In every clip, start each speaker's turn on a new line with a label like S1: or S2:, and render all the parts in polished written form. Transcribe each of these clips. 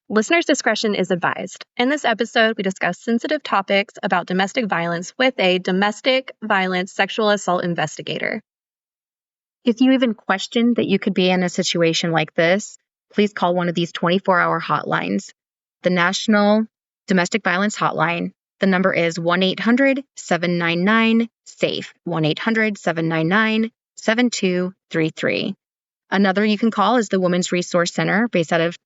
S1: Listener's discretion is advised. In this episode, we discuss sensitive topics about domestic violence with a domestic violence sexual assault investigator. If you even question that you could be in a situation like this, please call one of these 24-hour hotlines. The National Domestic Violence Hotline. The number is 1-800-799-SAFE, 1-800-799-7233. Another you can call is the Women's Resource Center based out of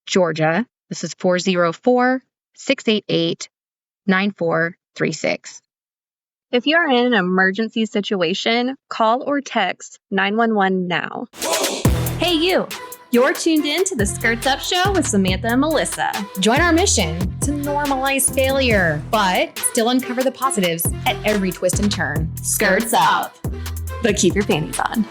S1: Georgia. This is 404-688-9436. If you are in an emergency situation, call or text 911 now.
S2: Hey, you. You're tuned in to the Skirts Up Show with Samantha and Melissa. Join our mission to normalize failure, but still uncover the positives at every twist and turn. Skirts up, but keep your panties on.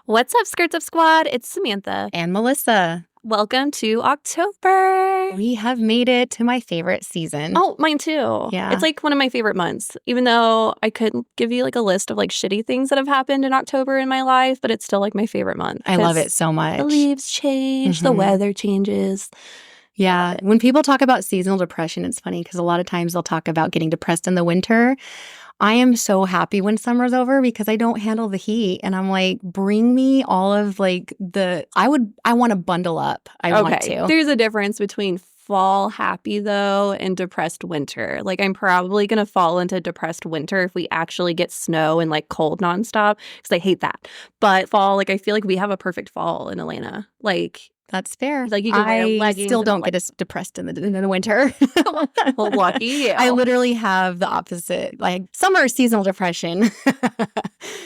S2: What's up, Skirts Up Squad? It's Samantha.
S3: And Melissa.
S2: Welcome to October.
S3: We have made it to my favorite season.
S2: Oh, mine too.
S3: Yeah.
S2: It's like one of my favorite months, even though I couldn't give you like a list of like shitty things that have happened in October in my life, but it's still like my favorite month.
S3: I love it so much.
S2: The leaves change, the weather changes.
S3: Yeah. When people talk about seasonal depression, it's funny because a lot of times they'll talk about getting depressed in the winter. I am so happy when summer's over because I don't handle the heat. And I'm like, bring me all of like I want to bundle up. I want to.
S2: There's a difference between fall happy though and depressed winter. Like I'm probably going to fall into depressed winter if we actually get snow and like cold nonstop because I hate that. But fall, like I feel like we have a perfect fall in Atlanta. Like
S3: that's fair.
S2: Like you can wear leggings.
S3: I still don't get as depressed in the winter.
S2: Well, lucky you.
S3: I literally have the opposite, like summer seasonal depression.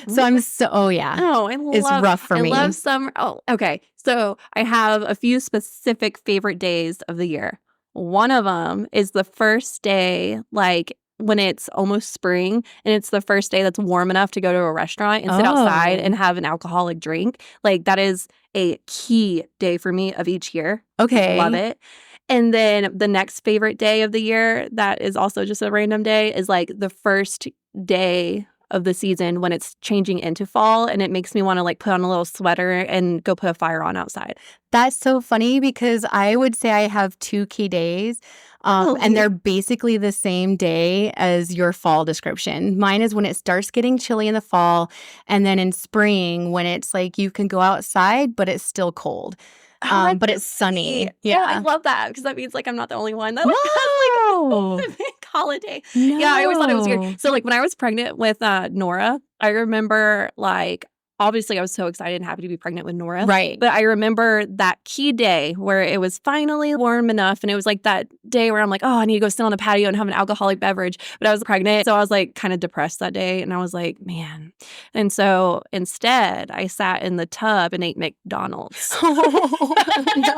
S3: So I'm so, it's rough for me.
S2: I love summer. Oh, okay. So I have a few specific favorite days of the year. One of them is the first day, like when it's almost spring and it's the first day that's warm enough to go to a restaurant and sit outside and have an alcoholic drink. Like that is a key day for me of each year.
S3: Okay.
S2: Love it. And then the next favorite day of the year that is also just a random day is like the first day of the season when it's changing into fall, and it makes me want to like put on a little sweater and go put a fire on outside.
S3: That's so funny because I would say I have two key days, and they're basically the same day as your fall description. Mine is when it starts getting chilly in the fall, and then in spring when it's like you can go outside, but it's still cold. But it's sunny. Yeah.
S2: I love that because that means like I'm not the only one that
S3: No.
S2: has like a big holiday.
S3: No.
S2: Yeah, I always thought it was weird. So like when I was pregnant with Nora, I remember like obviously I was so excited and happy to be pregnant with Nora.
S3: Right.
S2: But I remember that key day where it was finally warm enough and it was like that day where I'm like, oh, I need to go sit on the patio and have an alcoholic beverage. But I was pregnant. So I was like kind of depressed that day. And I was like, man. And so instead I sat in the tub and ate McDonald's.
S3: Oh, no.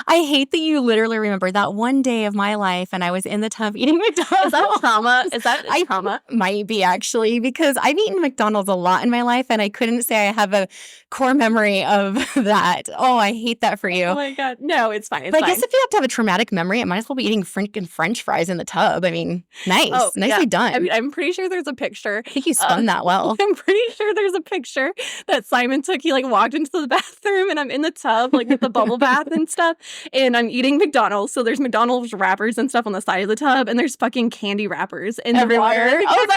S3: I hate that you literally remember that one day of my life and I was in the tub eating McDonald's.
S2: Is that trauma? Is that trauma?
S3: Might be actually because I've eaten McDonald's a lot in my life and I couldn't say I have a core memory of that. Oh, I hate that for you.
S2: Oh my God. No, it's fine.
S3: But I guess if you have to have a traumatic memory, it might as well be eating French fries in the tub. I mean, nice. Nicely done.
S2: I mean, I'm pretty sure there's a picture.
S3: I think you spun that well.
S2: I'm pretty sure there's a picture that Simon took. He like walked into the bathroom and I'm in the tub, like with the bubble bath and stuff. And I'm eating McDonald's. So there's McDonald's wrappers and stuff on the side of the tub. And there's fucking candy wrappers in the water. Oh, no.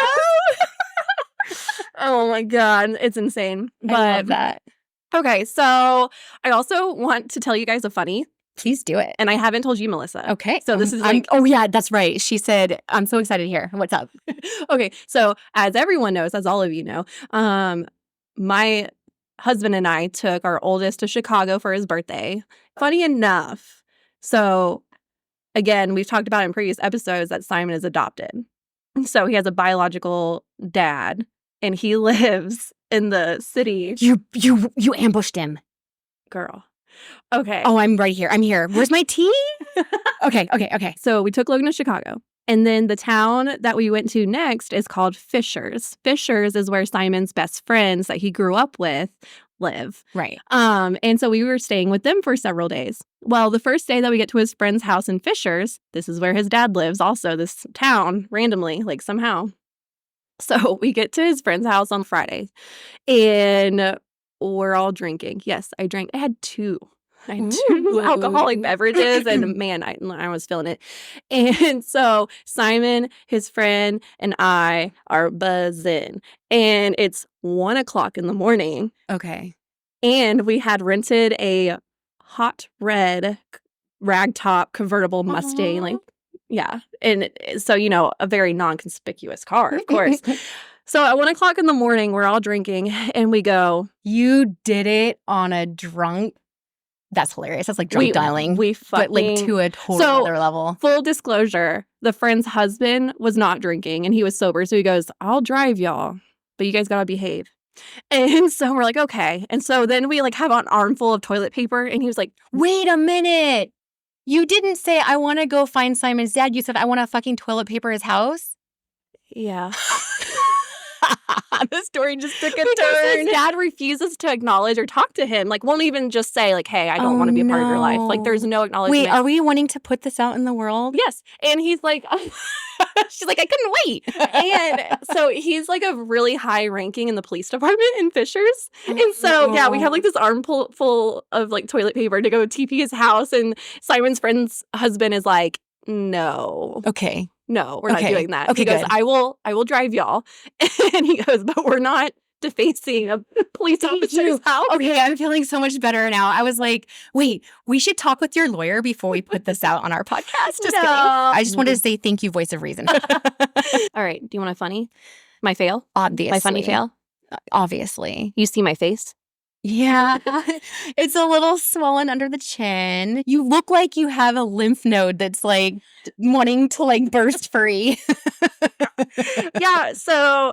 S2: Oh my God. It's insane.
S3: But I love that.
S2: Okay. So I also want to tell you guys a funny.
S3: Please do it.
S2: And I haven't told you, Melissa.
S3: Okay.
S2: So this is like...
S3: oh, yeah, that's right. She said, I'm so excited to hear. What's up?
S2: Okay. So as everyone knows, as all of you know, my husband and I took our oldest to Chicago for his birthday. Funny enough. So again, we've talked about in previous episodes that Simon is adopted. So he has a biological dad and he lives in the city.
S3: You ambushed him.
S2: Girl. Okay.
S3: Oh, I'm right here. I'm here. Where's my tea? Okay.
S2: So we took Logan to Chicago. And then the town that we went to next is called Fishers. Fishers is where Simon's best friends that he grew up with live.
S3: Right.
S2: And so we were staying with them for several days. Well, the first day that we get to his friend's house in Fishers, this is where his dad lives also, this town, randomly, like somehow. So we get to his friend's house on Friday, and we're all drinking. Yes, I drank. I had two alcoholic beverages, and man, I was feeling it. And so Simon, his friend, and I are buzzing. And it's 1:00 in the morning.
S3: Okay.
S2: And we had rented a hot red ragtop convertible Mustang, like, yeah. And so, a very non-conspicuous car, of course. So at 1:00 in the morning, we're all drinking, and we go,
S3: You did it on a drunk. That's hilarious. That's like drunk dialing. But like to a total other level.
S2: Full disclosure, the friend's husband was not drinking, and he was sober. So he goes, I'll drive y'all, but you guys got to behave. And so we're like, okay. And so then we like have an armful of toilet paper, and he was like,
S3: wait a minute. You didn't say, I want to go find Simon's dad. You said, I want to fucking toilet paper his house?
S2: Yeah. The story just took a turn. His dad refuses to acknowledge or talk to him. Like, won't even just say, like, hey, I don't want to be a part of your life. Like, there's no acknowledgement.
S3: Wait, are we wanting to put this out in the world?
S2: Yes. And he's like,
S3: she's like, I couldn't wait.
S2: And so he's like a really high ranking in the police department in Fishers. And so, yeah, we have like this armful full of like toilet paper to go TP his house. And Simon's friend's husband is like, no.
S3: Okay.
S2: No, we're not doing that.
S3: Okay,
S2: he goes,
S3: good.
S2: I will drive y'all. And he goes, but we're not defacing a police officer's house.
S3: Okay, I'm feeling so much better now. I was like, wait, we should talk with your lawyer before we put this out on our podcast. Just kidding. I just wanted to say thank you, voice of reason.
S2: All right. Do you want a funny? My fail?
S3: Obviously.
S2: My funny fail?
S3: Obviously.
S2: You see my face?
S3: Yeah. It's a little swollen under the chin. You look like you have a lymph node that's like wanting to like burst free.
S2: Yeah. So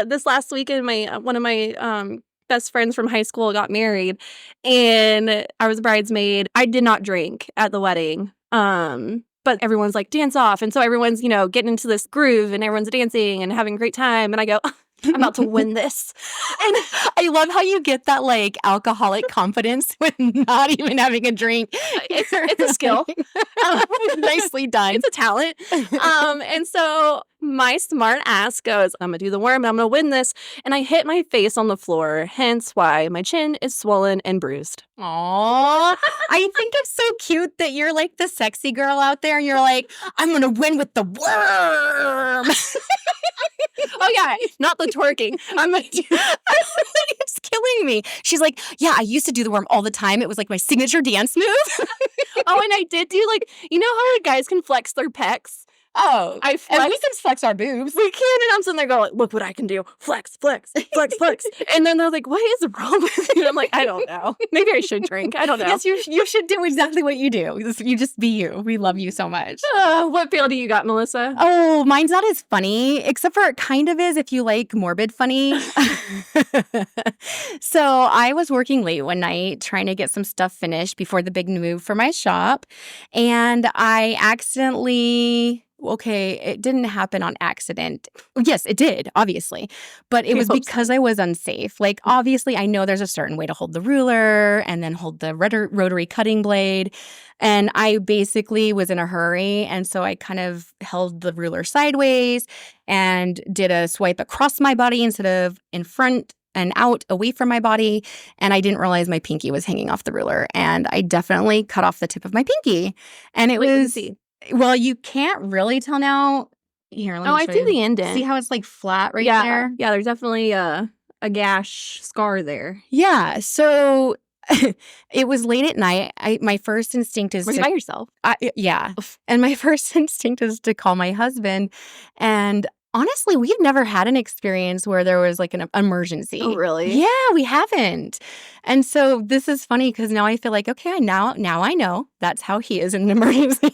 S2: this last weekend, one of my best friends from high school got married, and I was a bridesmaid. I did not drink at the wedding. But everyone's like, dance off. And so everyone's, getting into this groove, and everyone's dancing and having a great time. And I go, I'm about to win this.
S3: And I love how you get that like alcoholic confidence with not even having a drink.
S2: It's a skill.
S3: Nicely done.
S2: It's a talent. And so my smart ass goes, I'm going to do the worm and I'm going to win this. And I hit my face on the floor, hence why my chin is swollen and bruised.
S3: Aww. I think it's so cute that you're like the sexy girl out there and you're like, I'm going to win with the worm.
S2: Oh, yeah. Not the twerking.
S3: It's killing me. She's like, yeah, I used to do the worm all the time. It was like my signature dance move.
S2: Oh, and I did do like, how like guys can flex their pecs?
S3: Oh,
S2: and
S3: we can flex our boobs.
S2: We can, and I'm sitting there going, look what I can do. Flex, flex, flex, flex. And then they're like, what is wrong with you? And I'm like, I don't know. Maybe I should drink. I don't know.
S3: Yes, you should do exactly what you do. You just be you. We love you so much.
S2: What fail do you got, Melissa?
S3: Oh, mine's not as funny, except for it kind of is if you like morbid funny. So I was working late one night trying to get some stuff finished before the big move for my shop. And I accidentally... Okay, it didn't happen on accident. Yes, it did, obviously. But it was because I was unsafe. Like, obviously, I know there's a certain way to hold the ruler and then hold the rotary cutting blade. And I basically was in a hurry. And so I kind of held the ruler sideways and did a swipe across my body instead of in front and out away from my body. And I didn't realize my pinky was hanging off the ruler. And I definitely cut off the tip of my pinky. And it was... Well, you can't really tell now. Here, let me show
S2: I see the indent.
S3: See how it's like flat there?
S2: Yeah, there's definitely a gash scar there.
S3: Yeah, so it was late at night. My first instinct is
S2: Were you by yourself?
S3: Yeah. And my first instinct is to call my husband. And honestly, we've never had an experience where there was like an emergency.
S2: Oh, really?
S3: Yeah, we haven't. And so this is funny because now I feel like, okay, now I know that's how he is in an emergency.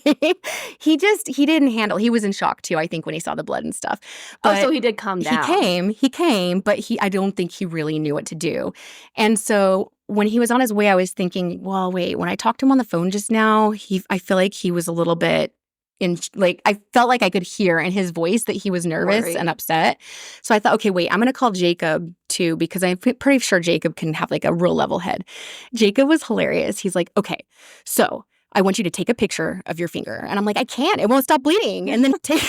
S3: He didn't handle. He was in shock too, I think, when he saw the blood and stuff. But
S2: so he did calm down.
S3: He came, but I don't think he really knew what to do. And so when he was on his way, I was thinking, well, wait, when I talked to him on the phone just now, I feel like he was a little bit I felt like I could hear in his voice that he was nervous
S2: Worried.
S3: and upset. So I thought, okay, wait, I'm going to call Jacob too, because I'm pretty sure Jacob can have like a real level head. Jacob was hilarious. He's like, okay, so I want you to take a picture of your finger. And I'm like, I can't. It won't stop bleeding. And then take...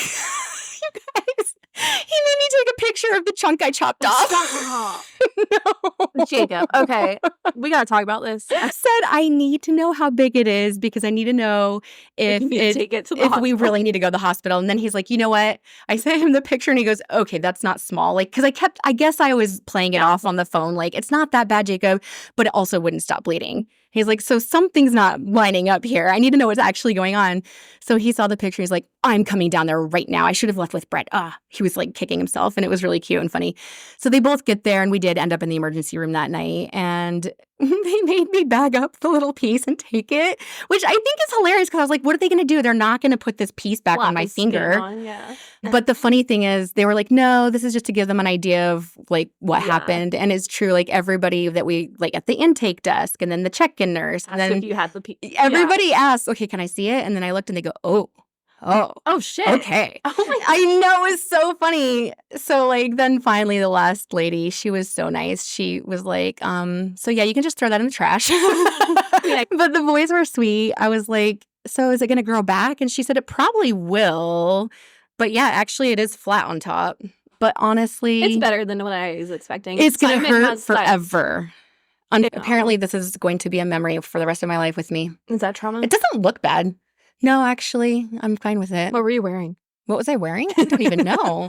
S3: You guys, he made me take a picture of the chunk I chopped off.
S2: Stop.
S3: No.
S2: Jacob, okay, we got to talk about this.
S3: I said I need to know how big it is because I need to know if
S2: You need to take it to the
S3: we
S2: hospital.
S3: really need to go to the hospital. And then he's like, you know what? I sent him the picture and he goes, okay, that's not small. Like, because I guess I was playing it off on the phone. Like, it's not that bad, Jacob, but it also wouldn't stop bleeding. He's like, so something's not lining up here. I need to know what's actually going on. So he saw the picture. He's like, I'm coming down there right now. I should have left with Brett. He was like kicking himself, and it was really cute and funny. So they both get there, and we did end up in the emergency room that night. And they made me bag up the little piece and take it, which I think is hilarious because I was like, what are they going to do? They're not going to put this piece back on my finger.
S2: Yeah.
S3: But the funny thing is, they were like, no, this is just to give them an idea of like what happened. And it's true, like everybody that we like at the intake desk and then the check-in nurse. And then
S2: if you had the
S3: everybody asked, okay, can I see it? And then I looked and they go, oh
S2: shit.
S3: okay.
S2: Oh my God.
S3: I know, it's so funny. So like then finally the last lady, she was so nice. She was like, so yeah, you can just throw that in the trash. But the boys were sweet. I was like, so is it going to grow back? And she said it probably will. But yeah, actually it is flat on top. But honestly,
S2: It's better than what I was expecting.
S3: it's going to
S2: Simon
S3: hurt
S2: has that-
S3: forever. Apparently this is going to be a memory for the rest of my life with me.
S2: Is that trauma?
S3: It doesn't look bad. No, actually, I'm fine with it.
S2: What were you wearing?
S3: What was I wearing? I don't even know.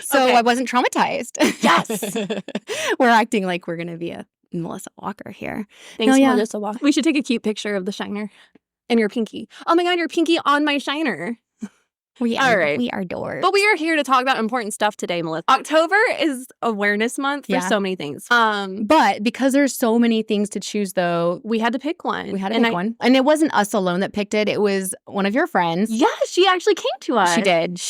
S3: So
S2: Okay.
S3: I wasn't traumatized.
S2: Yes.
S3: We're acting like we're going to be a Melissa Walker here.
S2: Thanks,
S3: yeah.
S2: Melissa Walker. We should take a cute picture of the shiner and your pinky. Oh my God, your pinky on my shiner.
S3: We
S2: All right.
S3: We are doors.
S2: But we are here to talk about important stuff today, Melissa. October is awareness month for
S3: Yeah.
S2: so many things.
S3: But because there's so many things to choose, though,
S2: We had to pick one.
S3: we had to pick one. And it wasn't us alone that picked it. It was one of your friends.
S2: Yeah, she actually came to us.
S3: She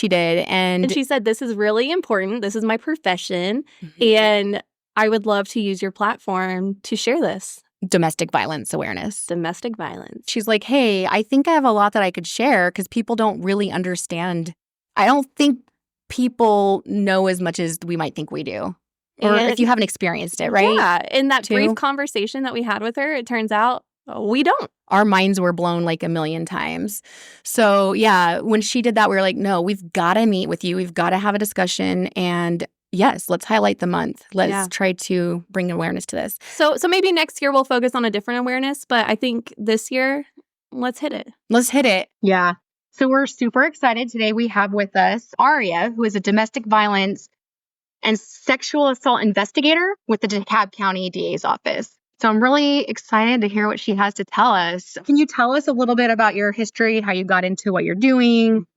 S3: did. And
S2: And she said, this is really important. This is my profession.
S3: Mhm.
S2: And I would love to use your platform to share this.
S3: Domestic violence awareness.
S2: Domestic violence.
S3: She's like, hey, I think I have a lot that I could share because people don't really understand. I don't think people know as much as we might think we do. Or
S2: And-
S3: if you haven't experienced it, right?
S2: Yeah. In that
S3: Too.
S2: brief conversation that we had with her, it turns out we don't.
S3: Our minds were blown like a million times. So yeah, when she did that, we were like, no, we've got to meet with you. We've got to have a discussion. And yes, let's highlight the month. Let's
S2: Yeah.
S3: try to bring awareness to this.
S2: So maybe next year we'll focus on a different awareness. But I think this year, let's hit it.
S3: Let's hit it.
S1: Yeah. So we're super excited. Today we have with us Aria, who is a domestic violence and sexual assault investigator with the DeKalb County DA's office. So I'm really excited to hear what she has to tell us. Can you tell us a little bit about your history, how you got into what you're doing?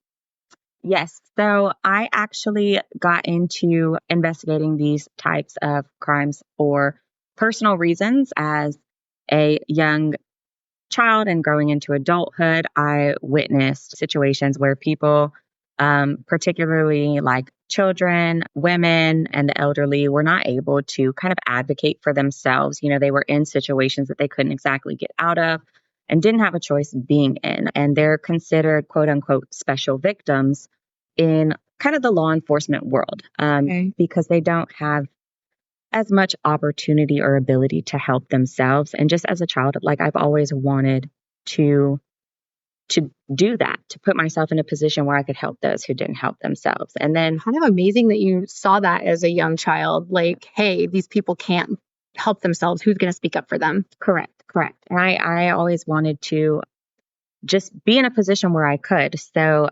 S4: Yes. So I actually got into investigating these types of crimes for personal reasons. As a young child and growing into adulthood, I witnessed situations where people, particularly like children, women, and the elderly, were not able to kind of advocate for themselves. You know, they were in situations that they couldn't exactly get out of and didn't have a choice being in. And they're considered, quote unquote, special victims in kind of the law enforcement world, because they don't have as much opportunity or ability to help themselves. And just as a child, like I've always wanted to do that, to put myself in a position where I could help those who didn't help themselves. And then
S1: Kind of amazing that you saw that as a young child. Like, hey, these people can't help themselves. Who's going to speak up for them?
S4: Correct. And I always wanted to just be in a position where I could. So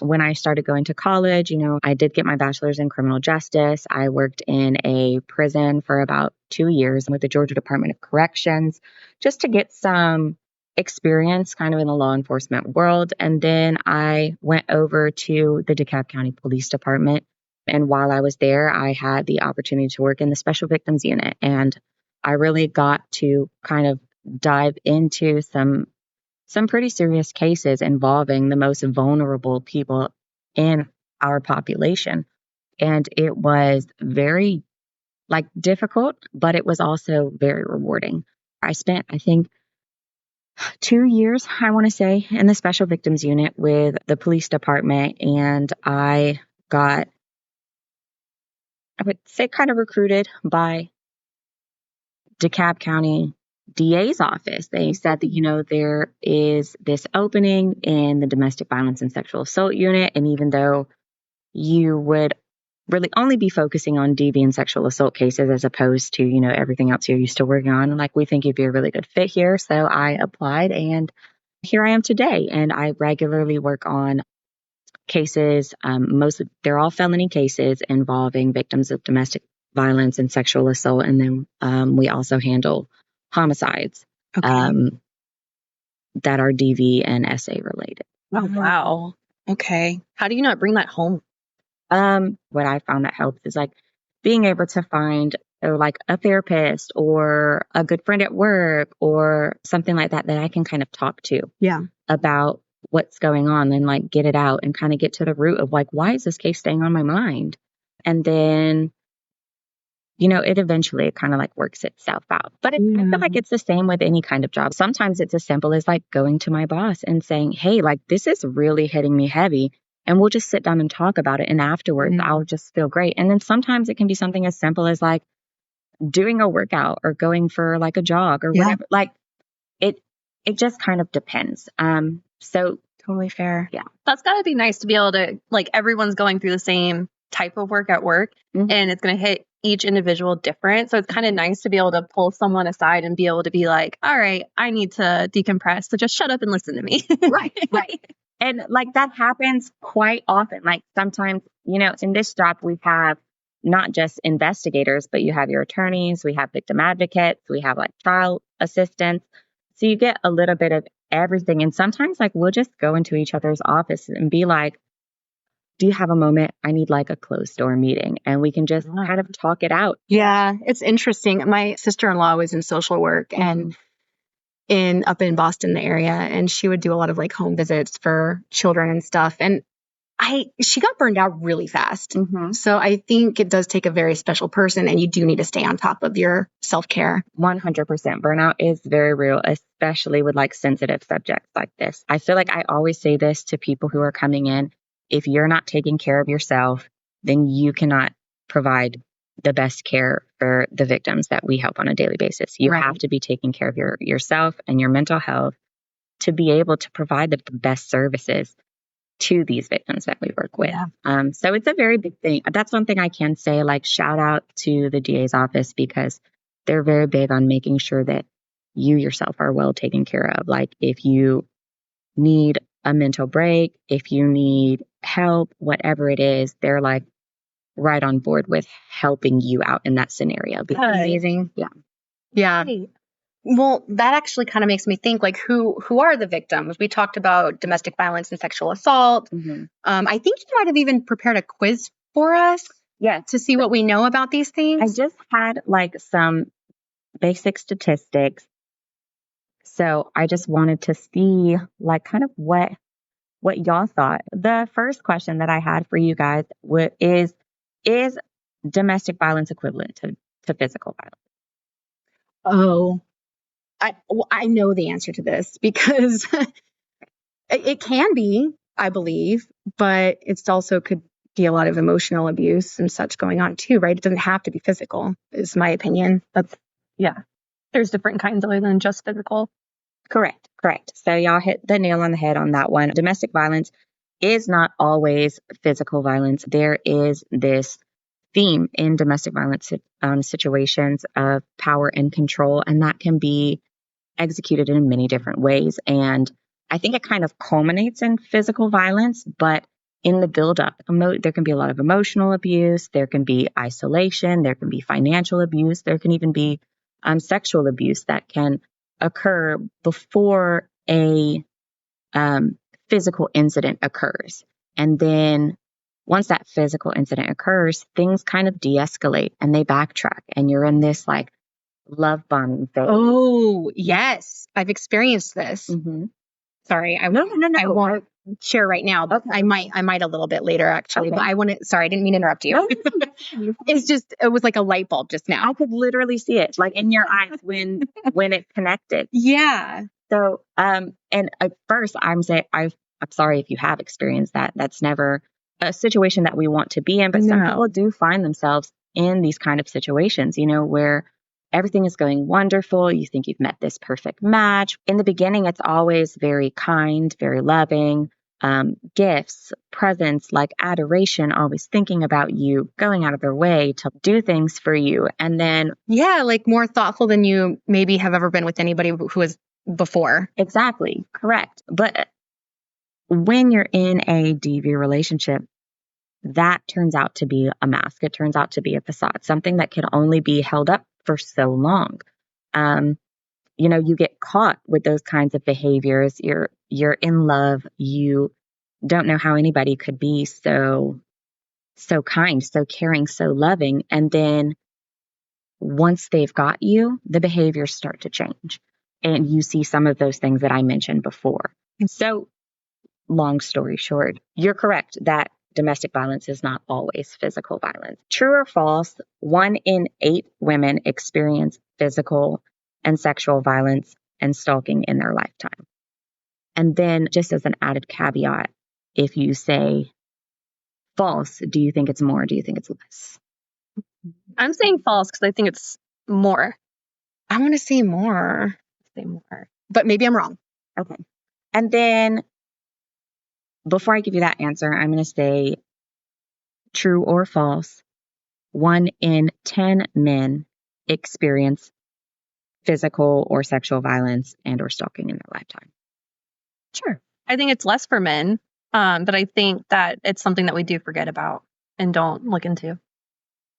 S4: when I started going to college, you know, I did get my bachelor's in criminal justice. I worked in a prison for about 2 years with the Georgia Department of Corrections, just to get some experience kind of in the law enforcement world. And then I went over to the DeKalb County Police Department. And while I was there, I had the opportunity to work in the Special Victims Unit. And I really got to kind of dive into some pretty serious cases involving the most vulnerable people in our population. And it was very difficult, but it was also very rewarding. I spent, I think, 2 years, I want to say, in the special victims unit with the police department. And I got, I would say, kind of recruited by DeKalb County DA's office. They said that, there is this opening in the domestic violence and sexual assault unit. And even though you would really only be focusing on DV and sexual assault cases as opposed to, everything else you're used to working on, like, we think you'd be a really good fit here. So I applied and here I am today. And I regularly work on cases. They're all felony cases involving victims of domestic violence and sexual assault. And then we also handle homicides that are DV and SA related.
S1: Oh, wow. Okay. How do you not bring that home?
S4: What I found that helps is like being able to find like a therapist or a good friend at work or something like that I can kind of talk to about what's going on and like get it out and kind of get to the root of like, why is this case staying on my mind? And then, it eventually kind of like works itself out. But I feel like it's the same with any kind of job. Sometimes it's as simple as like going to my boss and saying, hey, like this is really hitting me heavy. And we'll just sit down and talk about it. And afterwards, I'll just feel great. And then sometimes it can be something as simple as like doing a workout or going for like a jog or whatever. Like it just kind of depends. So
S1: Totally fair.
S4: Yeah.
S1: That's got to be nice to be able to, like, everyone's going through the same type of work at work and it's going to hit each individual different. So it's kind of nice to be able to pull someone aside and be able to be like, all right, I need to decompress. So just shut up and listen to me.
S4: Right. And like that happens quite often. Like sometimes, in this job, we have not just investigators, but you have your attorneys, we have victim advocates, we have like trial assistants. So you get a little bit of everything. And sometimes like we'll just go into each other's office and be like, do you have a moment? I need like a closed door meeting and we can just kind of talk it out.
S3: Yeah, it's interesting. My sister-in-law was in social work and up in Boston, the area, and she would do a lot of like home visits for children and stuff. And she got burned out really fast. So I think it does take a very special person and you do need to stay on top of your self-care.
S4: 100%. Burnout is very real, especially with like sensitive subjects like this. I feel like I always say this to people who are coming in. If you're not taking care of yourself, then you cannot provide the best care for the victims that we help on a daily basis. You have to be taking care of yourself and your mental health to be able to provide the best services to these victims that we work with. So it's a very big thing. That's one thing I can say, like shout out to the DA's office because they're very big on making sure that you yourself are well taken care of. Like if you need a mental break, if you need help, whatever it is, they're like right on board with helping you out in that scenario.
S3: Amazing. Yeah. Well, that actually kind of makes me think like who are the victims? We talked about domestic violence and sexual assault. I think you might have even prepared a quiz for us to see what we know about these things.
S4: I just had like some basic statistics. So I just wanted to see like kind of what y'all thought. The first question that I had for you guys is domestic violence equivalent to physical violence?
S3: Oh, I know the answer to this because it can be, I believe, but it's also could be a lot of emotional abuse and such going on too, right? It doesn't have to be physical, is my opinion.
S1: There's different kinds other than just physical.
S4: Correct. So y'all hit the nail on the head on that one. Domestic violence is not always physical violence. There is this theme in domestic violence situations of power and control, and that can be executed in many different ways. And I think it kind of culminates in physical violence, but in the buildup, there can be a lot of emotional abuse. There can be isolation. There can be financial abuse. There can even be sexual abuse that can occur before a physical incident occurs. And then once that physical incident occurs, things kind of de-escalate and they backtrack and you're in this like love bombing phase.
S3: Oh, yes. I've experienced this. Sorry. I won't share right now, but I might a little bit later actually, but sorry, I didn't mean to interrupt you. It was like a light bulb just now.
S4: I could literally see it like in your eyes when it connected.
S3: Yeah.
S4: So, and at first I'm sorry if you have experienced that. That's never a situation that we want to be in, but some
S1: No.
S4: people do find themselves in these kind of situations, where everything is going wonderful. You think you've met this perfect match. In the beginning, it's always very kind, very loving, gifts, presents, like adoration, always thinking about you, going out of their way to do things for you. And then,
S1: Yeah, like more thoughtful than you maybe have ever been with anybody who was before.
S4: exactly, correct. But when you're in a DV relationship, that turns out to be a mask. It turns out to be a facade, something that can only be held up for so long. You get caught with those kinds of behaviors. You're in love. You don't know how anybody could be so kind, so caring, so loving. And then once they've got you, the behaviors start to change. And you see some of those things that I mentioned before. So long story short, you're correct that domestic violence is not always physical violence. True or false, 1 in 8 women experience physical and sexual violence and stalking in their lifetime. And then just as an added caveat, if you say false, do you think it's more? Or do you think it's less?
S1: I'm saying false because I think it's more.
S3: I want to say more, but maybe I'm wrong.
S4: Okay. And then before I give you that answer, I'm going to say true or false. 1 in 10 men experience physical or sexual violence and or stalking in their lifetime.
S1: Sure. I think it's less for men, but I think that it's something that we do forget about and don't look into.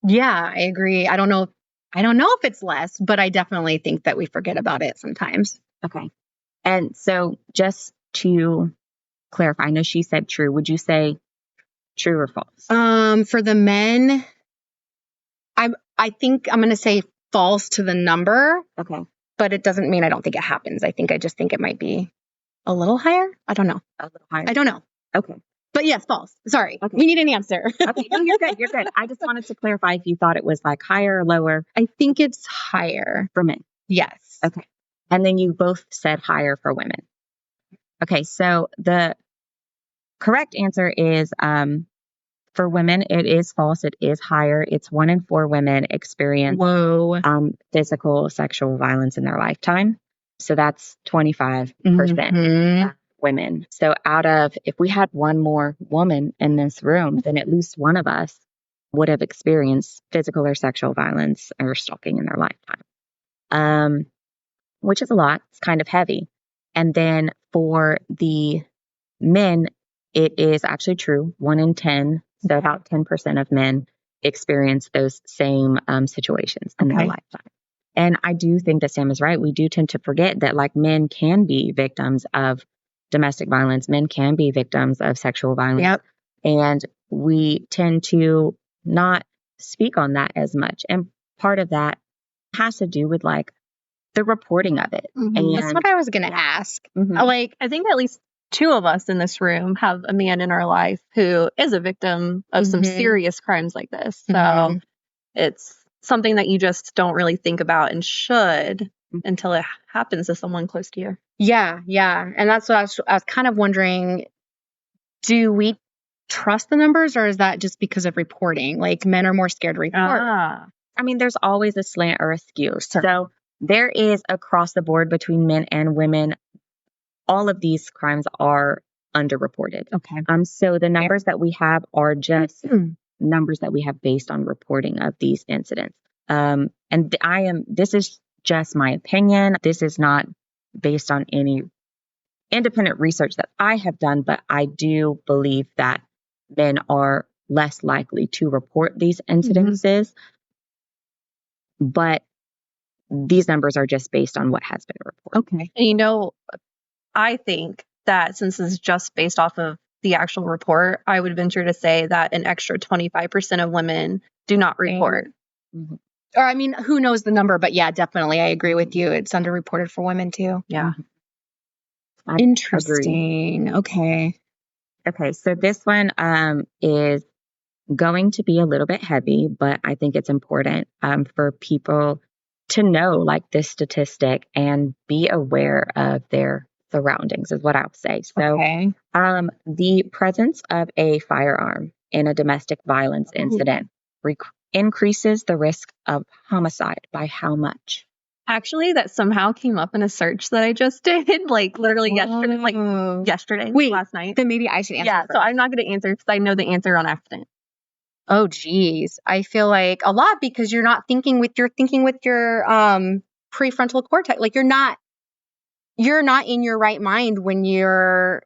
S3: Yeah, I agree. I don't know if it's less, but I definitely think that we forget about it sometimes.
S4: Okay. And so just to clarify, I know she said true. Would you say true or false?
S3: For the men, I think I'm going to say false to the number,
S4: Okay.
S3: but it doesn't mean I don't think it happens. I just think it might be a little higher. I don't know.
S4: A little higher.
S3: I don't know.
S4: Okay.
S3: But yes, false. Sorry.
S4: Okay.
S3: We need an answer.
S4: Okay. No, you're good. You're good. I just wanted to clarify if you thought it was like higher or lower
S3: I think it's higher.
S4: for men.
S3: Yes.
S4: Okay. And then you both said higher for women. Okay. So the correct answer is for women, it is false. It is higher. It's 1 in 4 women experience
S3: Whoa.
S4: physical sexual violence in their lifetime. So that's 25%
S3: Mhm.
S4: women. So if we had one more woman in this room, then at least one of us would have experienced physical or sexual violence or stalking in their lifetime, which is a lot. It's kind of heavy. And then for the men, it is actually true. 1 in 10, so about 10% of men experience those same situations in their lifetime. And I do think that Sam is right. We do tend to forget that like men can be victims of domestic violence. Men can be victims of sexual violence.
S3: Yep.
S4: And we tend to not speak on that as much. And part of that has to do with like the reporting of it.
S3: Mhm.
S4: And
S3: That's what I was going to ask.
S4: Mhm.
S1: Like, I think at least 2 of us in this room have a man in our life who is a victim of some
S3: Mhm.
S1: serious crimes like this. So
S3: Mhm.
S1: it's something that you just don't really think about and should until it happens to someone close to you.
S3: Yeah. And that's what I was kind of wondering. Do we trust the numbers, or is that just because of reporting? Like men are more scared to report.
S4: I mean, there's always a slant or a skew. So there is across the board between men and women. All of these crimes are underreported.
S3: Okay.
S4: So the numbers that we have are just numbers that we have based on reporting of these incidents. And this is just my opinion. This is not based on any independent research that I have done, but I do believe that men are less likely to report these incidences. But these numbers are just based on what has been reported.
S3: Okay.
S1: And I think that since this is just based off of the actual report, I would venture to say that an extra 25% of women do not report.
S3: Or I mean, who knows the number, but yeah, definitely. I agree with you. It's underreported for women too.
S1: Yeah.
S4: I
S3: Interesting.
S4: agree. Okay. So this one is going to be a little bit heavy, but I think it's important for people to know like this statistic and be aware of their surroundings is what I would say. So,
S3: Okay.
S4: the presence of a firearm in a domestic violence incident increases the risk of homicide by how much?
S1: Actually, that somehow came up in a search that I just did, like literally yesterday,
S3: Wait,
S1: last night.
S3: Then maybe I should answer.
S1: Yeah,
S3: first.
S1: so I'm not going to answer because I know the answer on accident.
S3: Oh, geez. I feel like a lot because you're thinking with your prefrontal cortex. Like you're not in your right mind when you're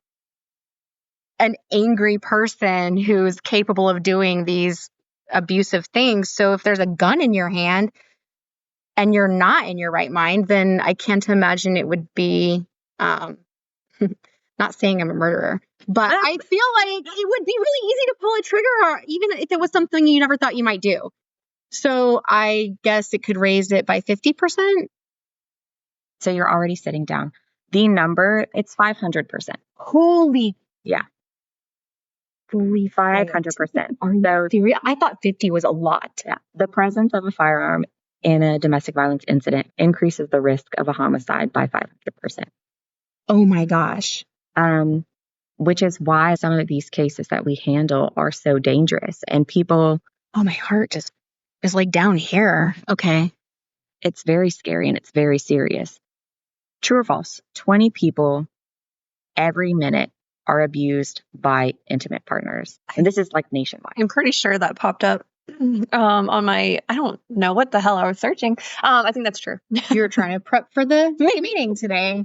S3: an angry person who's capable of doing these abusive things. So if there's a gun in your hand and you're not in your right mind, then I can't imagine it would be, not saying I'm a murderer, but I feel like it would be really easy to pull a trigger, or even if it was something you never thought you might do. So I guess it could raise it by 50%.
S4: So you're already sitting down. The number, it's 500%.
S3: Holy,
S4: Yeah.
S3: holy
S4: 500%.
S3: Are you serious? I thought 50 was a lot.
S4: Yeah. The presence of a firearm in a domestic violence incident increases the risk of a homicide by 500%.
S3: Oh my gosh.
S4: Which is why some of these cases that we handle are so dangerous. And people,
S3: Oh, my heart just is like down here. Okay.
S4: it's very scary and it's very serious. True or false? 20 people every minute are abused by intimate partners. And this is like nationwide.
S1: I'm pretty sure that popped up on my, I don't know what the hell I was searching. I think that's true.
S3: You're trying to prep for the meeting today.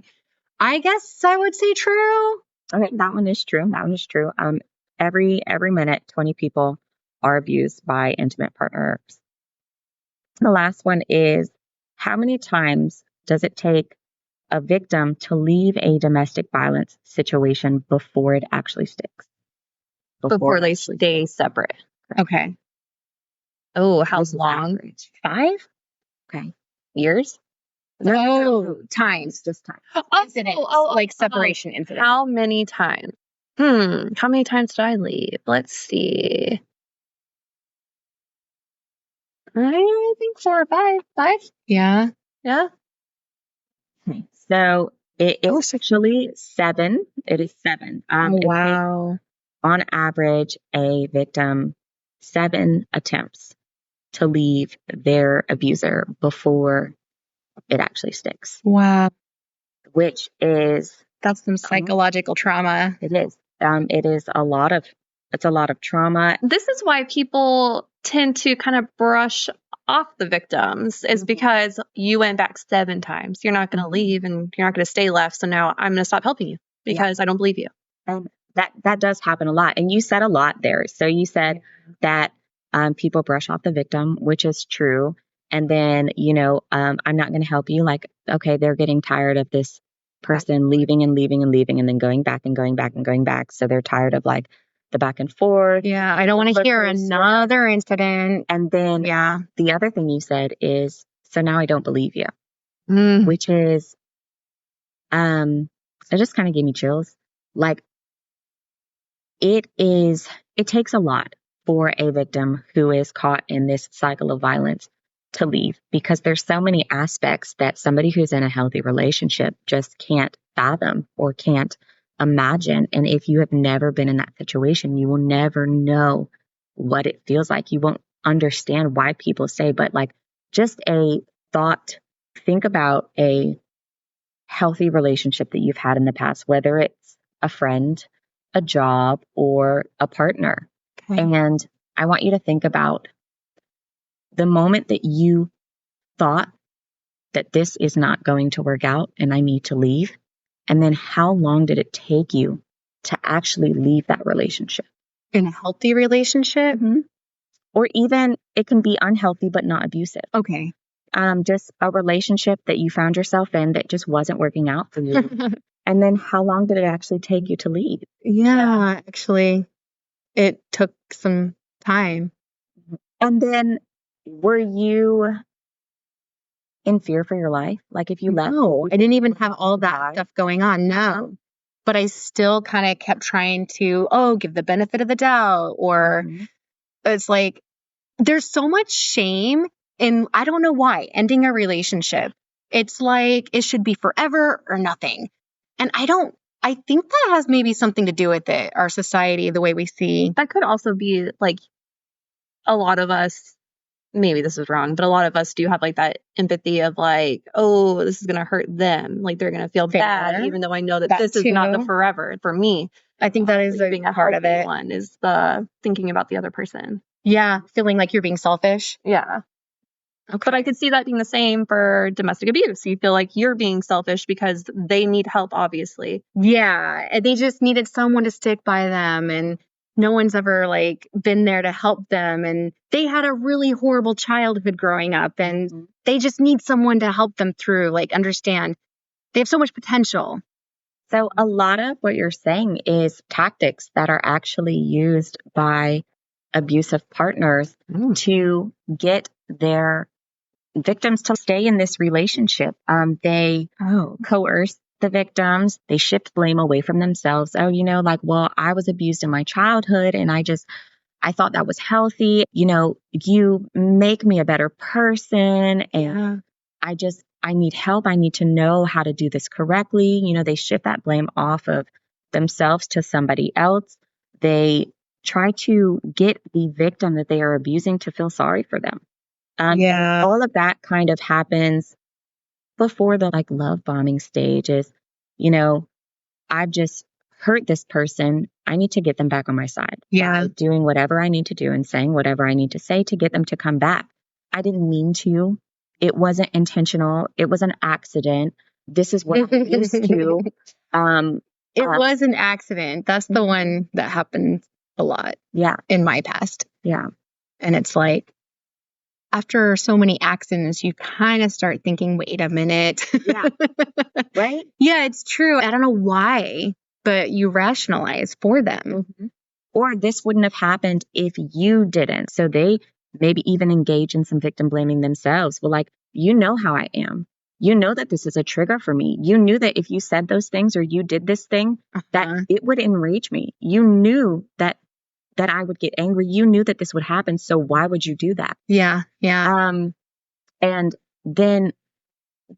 S3: I guess I would say true.
S4: Okay, that one is true. That one is true. Every minute, 20 people are abused by intimate partners. The last one is, how many times does it take a victim to leave a domestic violence situation before it actually sticks?
S1: Before they stay separate.
S3: Okay.
S1: Oh, how
S4: What's the
S1: long?
S4: average? 5? Okay. Years?
S3: No, times.
S4: Just time.
S3: Incidents, like separation incidents.
S1: How many times? How many times did I leave? Let's see. I think 4 or 5. 5?
S3: Yeah.
S1: Yeah.
S4: Okay. So it is actually 7. It is 7.
S3: Oh,
S4: It takes,
S3: wow.
S4: on average, a victim 7 attempts to leave their abuser before it actually sticks,
S3: Wow.
S4: which is,
S3: That's some psychological trauma.
S4: it is. It is a lot of trauma.
S1: This is why people tend to kind of brush off the victims, is because you went back 7 times. You're not going to leave and you're not going to stay left. So now I'm going to stop helping you because I don't believe you.
S4: And that does happen a lot. And you said a lot there. So you said that people brush off the victim, which is true. And then, I'm not going to help you. Like, okay, they're getting tired of this person leaving and leaving and leaving and then going back and going back and going back. So they're tired of like the back and forth.
S3: Yeah. I don't want to hear another incident.
S4: And then
S3: Yeah.
S4: the other thing you said is, so now I don't believe you,
S3: Mm.
S4: which is, it just kind of gave me chills. Like, it takes a lot for a victim who is caught in this cycle of violence to leave, because there's so many aspects that somebody who's in a healthy relationship just can't fathom or can't imagine. And if you have never been in that situation, you will never know what it feels like. You won't understand why people say, but like, just a thought, think about a healthy relationship that you've had in the past, whether it's a friend, a job, or a partner.
S3: Okay.
S4: And I want you to think about the moment that you thought that this is not going to work out and I need to leave. And then how long did it take you to actually leave that relationship?
S3: In a healthy relationship?
S4: Or even it can be unhealthy, but not abusive.
S3: Okay.
S4: Just a relationship that you found yourself in that just wasn't working out for you. And then how long did it actually take you to leave?
S3: Yeah, actually, it took some time.
S4: And then were you in fear for your life? Like if you left?
S3: No, I didn't even have all that stuff going on. No. But I still kind of kept trying to, give the benefit of the doubt. Or it's like, there's so much shame And I don't know why, ending a relationship, it's like it should be forever or nothing. And I think that has maybe something to do with it, our society, the way we see.
S1: That could also be like a lot of us, maybe this is wrong, but a lot of us do have like that empathy of like, oh, this is going to hurt them. Like they're going to feel bad, even though I know that this is not the forever for me.
S3: I think that is
S1: being a
S3: part of it.
S1: One is the thinking about the other person.
S3: Yeah. Feeling like you're being selfish.
S1: Yeah. Okay. But I could see that being the same for domestic abuse. You feel like you're being selfish because they need help, obviously.
S3: Yeah. And they just needed someone to stick by them. And no one's ever like been there to help them. And they had a really horrible childhood growing up. And they just need someone to help them through, like understand they have so much potential.
S4: So a lot of what you're saying is tactics that are actually used by abusive partners to get their victims to stay in this relationship. They coerce the victims. They shift blame away from themselves. Oh, like, well, I was abused in my childhood and I thought that was healthy. You make me a better person and I need help. I need to know how to do this correctly. They shift that blame off of themselves to somebody else. They try to get the victim that they are abusing to feel sorry for them. All of that kind of happens before the like love bombing stage is, I've just hurt this person. I need to get them back on my side.
S3: Yeah.
S4: Doing whatever I need to do and saying whatever I need to say to get them to come back. I didn't mean to. It wasn't intentional. It was an accident. This is what I'm used to.
S3: It was an accident. That's the one that happened a lot.
S4: Yeah.
S3: In my past.
S4: Yeah.
S3: And it's like, after so many accidents, you kind of start thinking, wait a minute.
S4: Yeah. Right?
S3: Yeah, it's true. I don't know why, but you rationalize for them.
S4: Mm-hmm. Or this wouldn't have happened if you didn't. So they maybe even engage in some victim blaming themselves. Well, like, how I am. You know that this is a trigger for me. You knew that if you said those things or you did this thing, that it would enrage me. You knew that I would get angry. You knew that this would happen. So why would you do that?
S3: Yeah. Yeah.
S4: And then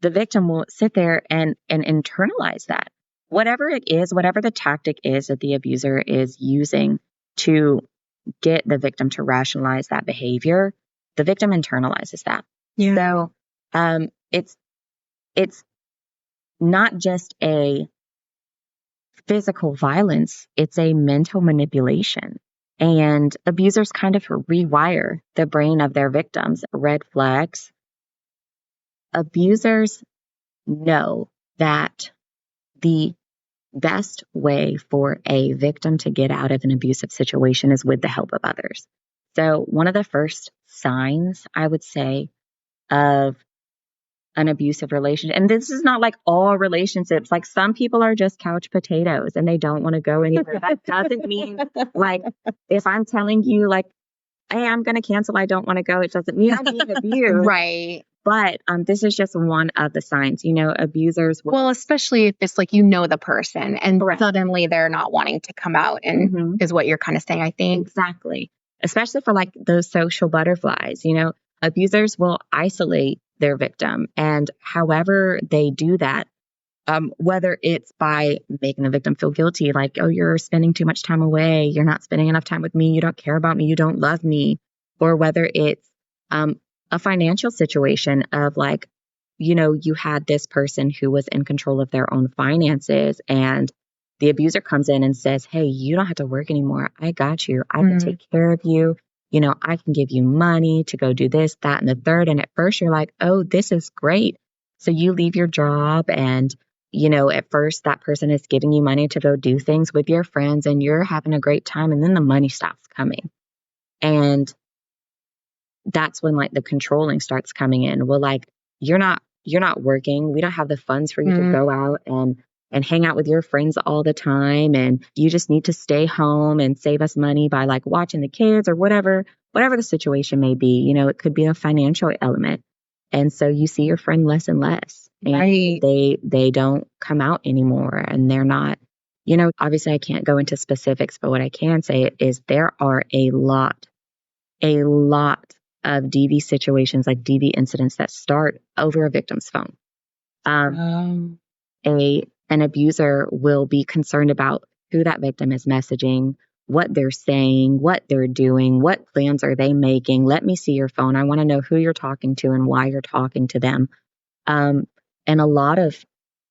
S4: the victim will sit there and internalize that. Whatever it is, whatever the tactic is that the abuser is using to get the victim to rationalize that behavior, the victim internalizes that.
S3: Yeah.
S4: So it's not just a physical violence, it's a mental manipulation. And abusers kind of rewire the brain of their victims. Red flags. Abusers know that the best way for a victim to get out of an abusive situation is with the help of others. So one of the first signs, I would say, of an abusive relationship, and this is not like all relationships, like some people are just couch potatoes and they don't want to go anywhere. That doesn't mean like if I'm telling you like, hey, I'm going to cancel, I don't want to go, it doesn't mean I'm being abused.
S3: Right.
S4: But this is just one of the signs, abusers will.
S3: Well, especially if it's like, the person and suddenly they're not wanting to come out and is what you're kind of saying, I think.
S4: Exactly. Especially for like those social butterflies, abusers will isolate their victim. And however they do that, whether it's by making the victim feel guilty, like, oh, you're spending too much time away, you're not spending enough time with me, you don't care about me, you don't love me, or whether it's a financial situation of like, you had this person who was in control of their own finances and the abuser comes in and says, hey, you don't have to work anymore. I got you. I can take care of you. I can give you money to go do this, that, and the third. And at first you're like, oh, this is great. So you leave your job and, at first that person is giving you money to go do things with your friends and you're having a great time. And then the money stops coming. And that's when like the controlling starts coming in. Well, like, you're not working. We don't have the funds for you to go out and hang out with your friends all the time. And you just need to stay home and save us money by like watching the kids or whatever the situation may be. It could be a financial element. And so you see your friend less and less and they don't come out anymore and they're not, obviously I can't go into specifics, but what I can say is there are a lot of DV situations, like DV incidents that start over a victim's phone. An abuser will be concerned about who that victim is messaging, what they're saying, what they're doing, what plans are they making. Let me see your phone. I want to know who you're talking to and why you're talking to them. And a lot of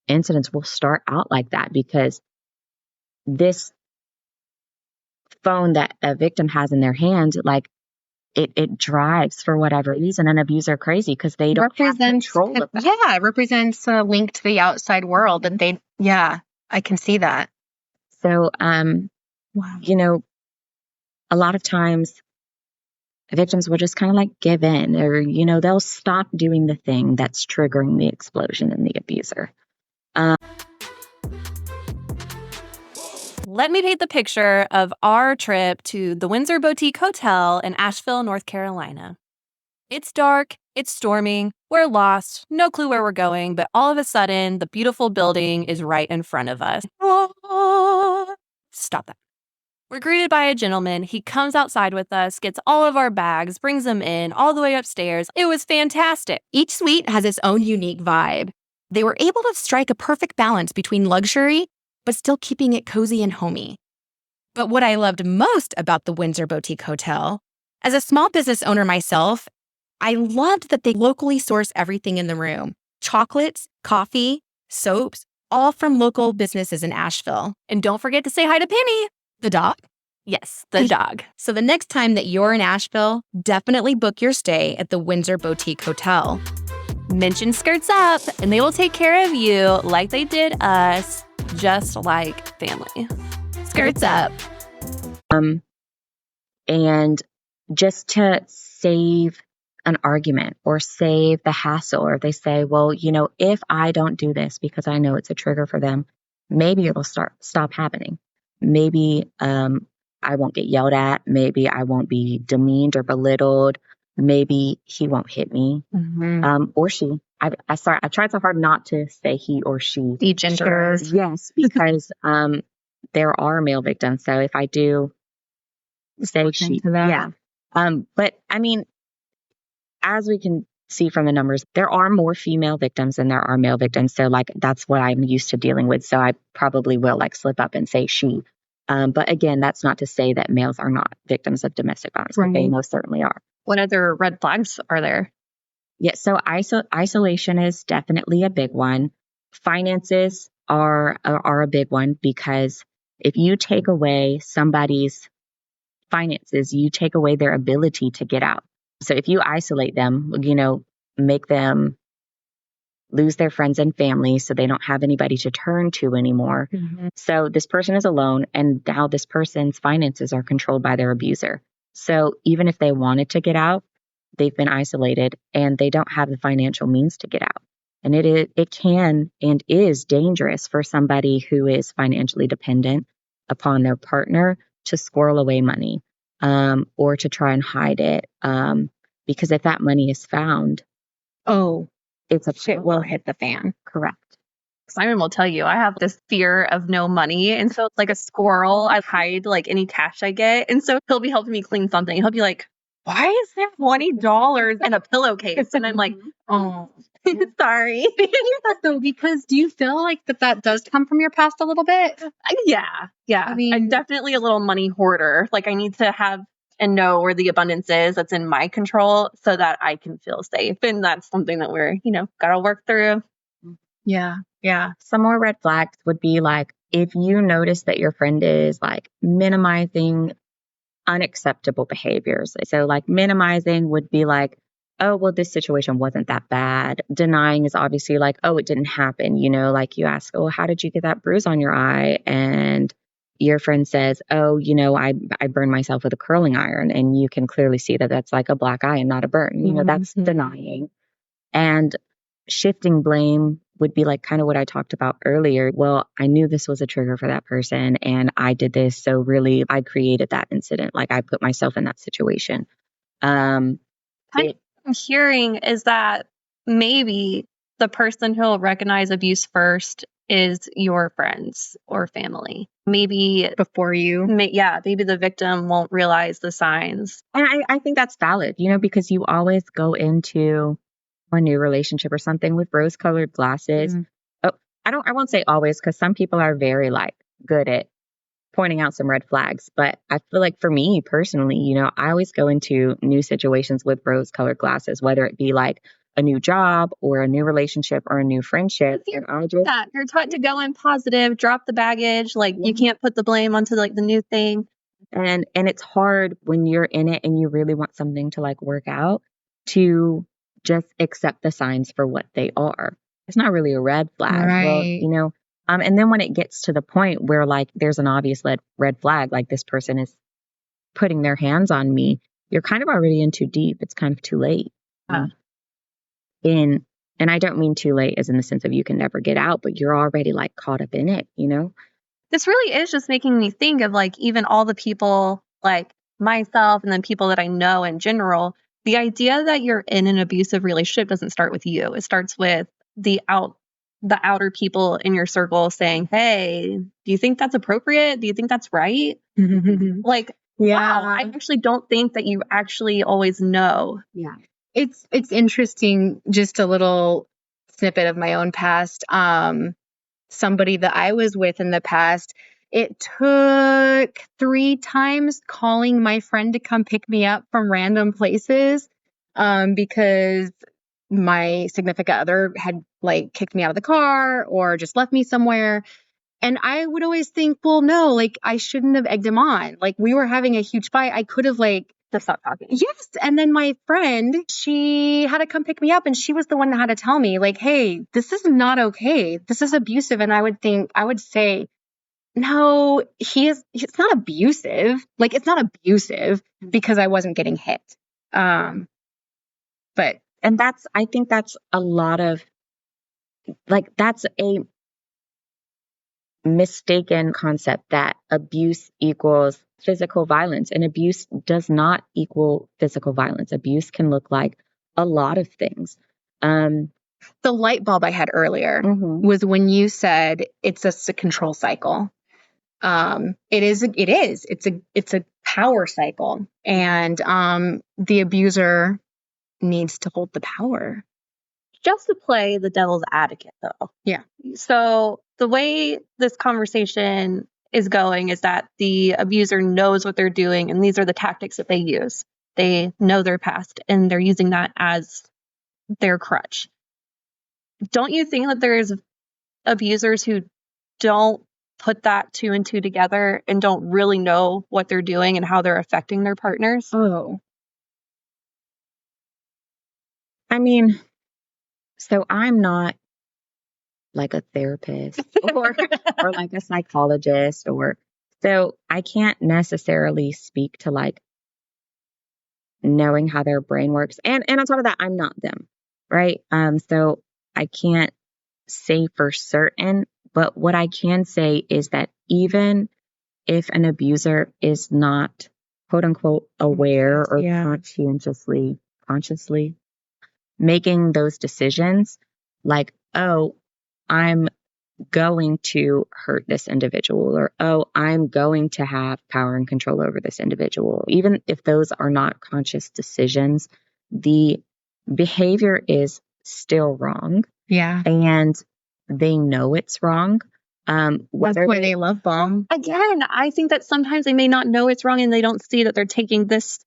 S4: incidents will start out like that because this phone that a victim has in their hand, like it drives, for whatever reason, an abuser crazy because they don't have control of that.
S1: Yeah, it represents a link to the outside world. And I can see that.
S4: So,
S1: Wow.
S4: you know, a lot of times victims will just kind of like give in, or, they'll stop doing the thing that's triggering the explosion in the abuser.
S2: Let me paint the picture of our trip to the Windsor Boutique Hotel in Asheville, North Carolina. It's dark, it's storming, we're lost, no clue where we're going, but all of a sudden, the beautiful building is right in front of us. Stop that. We're greeted by a gentleman. He comes outside with us, gets all of our bags, brings them in all the way upstairs. It was fantastic.
S3: Each suite has its own unique vibe. They were able to strike a perfect balance between luxury, but still keeping it cozy and homey. But what I loved most about the Windsor Boutique Hotel, as a small business owner myself, I loved that they locally source everything in the room. Chocolates, coffee, soaps, all from local businesses in Asheville.
S2: And don't forget to say hi to Penny.
S3: The dog?
S2: Yes, the dog.
S3: So the next time that you're in Asheville, definitely book your stay at the Windsor Boutique Hotel.
S2: Mention Skirts Up, and they will take care of you like they did us, just like family.
S3: Skirts Up.
S4: And just to save an argument or save the hassle, or they say, well, if I don't do this because I know it's a trigger for them, maybe it'll stop happening. Maybe I won't get yelled at. Maybe I won't be demeaned or belittled. Maybe he won't hit me, or she. I tried so hard not to say he or she.
S1: Degendered.
S4: Yes, because there are male victims. So if I do say she, yeah. But I mean, as we can see from the numbers, there are more female victims than there are male victims. So like, that's what I'm used to dealing with. So I probably will like slip up and say she. But again, that's not to say that males are not victims of domestic violence.
S1: Right.
S4: They most certainly are.
S1: What other red flags are there?
S4: Yeah. So isolation is definitely a big one. Finances are a big one, because if you take away somebody's finances, you take away their ability to get out. So if you isolate them, make them lose their friends and family so they don't have anybody to turn to anymore. So this person is alone, and now this person's finances are controlled by their abuser. So even if they wanted to get out, they've been isolated and they don't have the financial means to get out. And it can and is dangerous for somebody who is financially dependent upon their partner to squirrel away money, or to try and hide it. Because if that money is found,
S1: shit will hit the fan.
S4: Correct.
S1: Simon will tell you, I have this fear of no money. And so it's like a squirrel. I hide like any cash I get. And so he'll be helping me clean something. He'll be like, why is there $20 in a pillowcase? And I'm like, oh, sorry.
S3: So, because do you feel like that does come from your past a little bit?
S1: Yeah.
S3: I mean,
S1: I'm definitely a little money hoarder. Like I need to have and know where the abundance is that's in my control so that I can feel safe. And that's something that we're, got to work through.
S3: Yeah.
S4: Some more red flags would be like, if you notice that your friend is like minimizing unacceptable behaviors. So like minimizing would be like, oh, well, this situation wasn't that bad. Denying is obviously like, oh, it didn't happen. Like you ask, oh, how did you get that bruise on your eye? And your friend says, oh, I burned myself with a curling iron. And you can clearly see that that's like a black eye and not a burn. That's denying. And shifting blame would be like kind of what I talked about earlier. Well, I knew this was a trigger for that person and I did this. So really, I created that incident. Like I put myself in that situation.
S1: I'm hearing is that maybe the person who'll recognize abuse first is your friends or family. Maybe
S3: Before you.
S1: maybe the victim won't realize the signs.
S4: And I think that's valid, because you always go into a new relationship or something with rose-colored glasses.
S3: Mhm.
S4: Oh, I won't say always, because some people are very good at pointing out some red flags. But I feel like for me personally, I always go into new situations with rose-colored glasses, whether it be like a new job or a new relationship or a new friendship.
S1: You're taught to go in positive, drop the baggage. You can't put the blame onto the new thing.
S4: And it's hard when you're in it and you really want something to work out, to just accept the signs for what they are. It's not really a red flag.
S3: Right.
S4: Well, and then when it gets to the point where there's an obvious red flag, this person is putting their hands on me, you're kind of already in too deep. It's kind of too late. And I don't mean too late as in the sense of you can never get out, but you're already caught up in it,
S1: This really is just making me think of even all the people like myself and then people that I know in general. The idea that you're in an abusive relationship doesn't start with you. It starts with the outer people in your circle saying, hey, do you think that's appropriate? Do you think that's right? Wow, I actually don't think that you actually always know.
S3: Yeah. It's interesting, just a little snippet of my own past. Somebody that I was with in the past, it took 3 times calling my friend to come pick me up from random places, because my significant other had kicked me out of the car or just left me somewhere. And I would always think, well, no, I shouldn't have egged him on. We were having a huge fight. I could have
S1: Just stop talking.
S3: yes. And then my friend, she had to come pick me up, and she was the one that had to tell me hey, this is not okay. This is abusive. And I would say, no, it's not abusive. It's not abusive because I wasn't getting hit. But
S4: I think that's a lot of that's a mistaken concept that abuse equals physical violence, and abuse does not equal physical violence. Abuse can look like a lot of things.
S3: The light bulb I had earlier was when you said it's a control cycle. It is. It's a power cycle, and the abuser needs to hold the power.
S1: Just to play the devil's advocate, though.
S3: Yeah.
S1: So the way this conversation is going is that the abuser knows what they're doing, and these are the tactics that they use. They know their past, and they're using that as their crutch. Don't you think that there's abusers who don't put that 2 and 2 together and don't really know what they're doing and how they're affecting their partners?
S3: Oh.
S4: I mean, so I'm not a therapist or a psychologist, so I can't necessarily speak to knowing how their brain works. And on top of that, I'm not them, right? So I can't say for certain, but what I can say is that even if an abuser is not quote unquote aware or consciously making those decisions, oh, I'm going to hurt this individual, or, oh, I'm going to have power and control over this individual. Even if those are not conscious decisions, the behavior is still wrong.
S3: Yeah.
S4: And they know it's wrong.
S3: That's why they love bomb.
S1: Again, I think that sometimes they may not know it's wrong and they don't see that they're taking this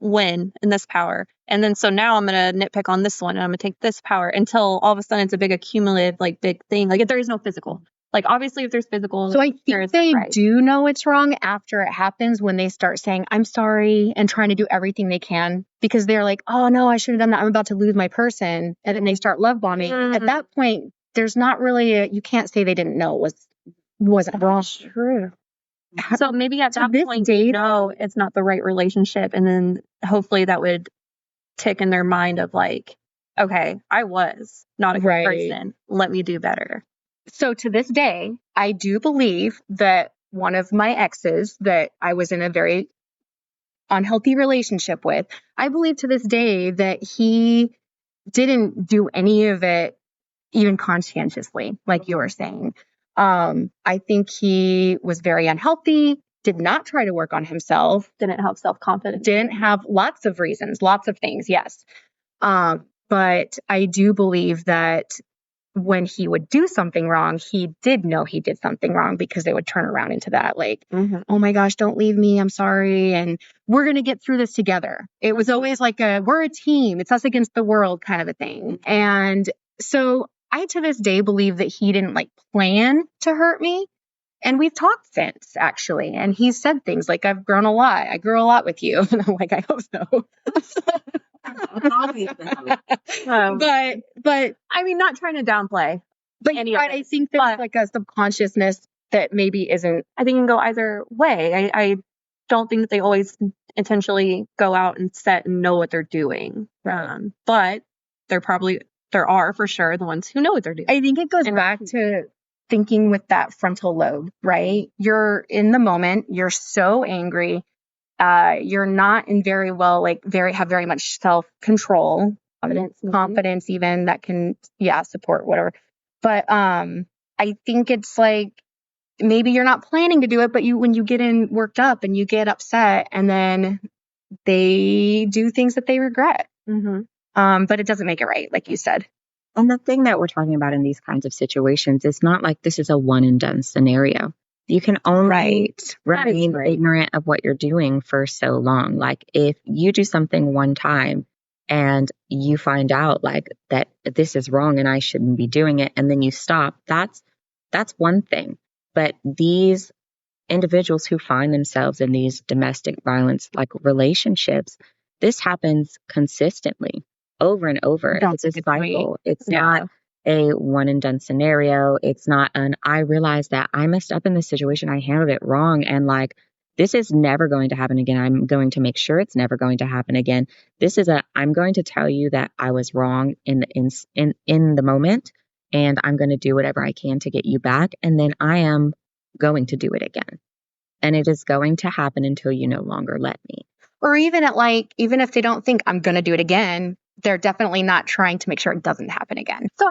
S1: win and this power. And then so now I'm going to nitpick on this one and I'm going to take this power until all of a sudden it's a big accumulative, big thing. If there is no physical. Obviously if there's physical.
S3: So I think they do know it's wrong after it happens, when they start saying, I'm sorry, and trying to do everything they can, because they're like, oh no, I should have done that. I'm about to lose my person. And then they start love bombing. At that point, there's not really you can't say they didn't know it wasn't wrong.
S1: True. So maybe at that point, it's not the right relationship. And then hopefully that would tick in their mind of okay, I was not a good person. Let me do better.
S3: So to this day, I do believe that one of my exes that I was in a very unhealthy relationship with, I believe to this day that he didn't do any of it.
S1: even conscientiously, like you were saying. I think he was very unhealthy, did not try to work on himself,
S2: Didn't have self-confidence.
S1: didn't have lots of reasons, lots of things, yes. But I do believe that when he would do something wrong, he did know he did something wrong, because they would turn around into that, like, oh my gosh, don't leave me, I'm sorry, and we're going to get through this together. It was always like we're a team, it's us against the world kind of a thing. And so I, to this day, believe that he didn't like plan to hurt me. And we've talked since, actually. And he's said things like, I've grown a lot. I grew a lot with you. And I'm like, I hope so. But
S2: I mean, not trying to downplay.
S1: I think there's like a subconsciousness that maybe isn't.
S2: I think it can go either way. I don't think that they always intentionally go out and set and know what they're doing. But there are for sure the ones who know what they're doing.
S1: I think it goes back to thinking with that frontal lobe, right? You're in the moment. You're so angry. You're not in very well, have very much self-control, confidence even that can, support whatever. But I think it's like, maybe you're not planning to do it, but when you get worked up and you get upset, and then they do things that they regret. But it doesn't make it right, like you said.
S4: And the thing that we're talking about in these kinds of situations, it's not like this is a one and done scenario. You can only remain ignorant of what you're doing for so long. Like, if you do something one time and you find out like that this is wrong and I shouldn't be doing it, and then you stop, that's one thing. But these individuals who find themselves in these domestic violence like relationships, this happens consistently over and over. It's a cycle. It's not a one and done scenario. It's not I realized that I messed up in this situation. I handled it wrong. And like, this is never going to happen again. I'm going to make sure it's never going to happen again. This is I'm going to tell you that I was wrong in the moment, and I'm going to do whatever I can to get you back. And then I am going to do it again. And it is going to happen until you no longer let me.
S1: Or even even if they don't think I'm going to do it again, they're definitely not trying to make sure it doesn't happen again.
S2: So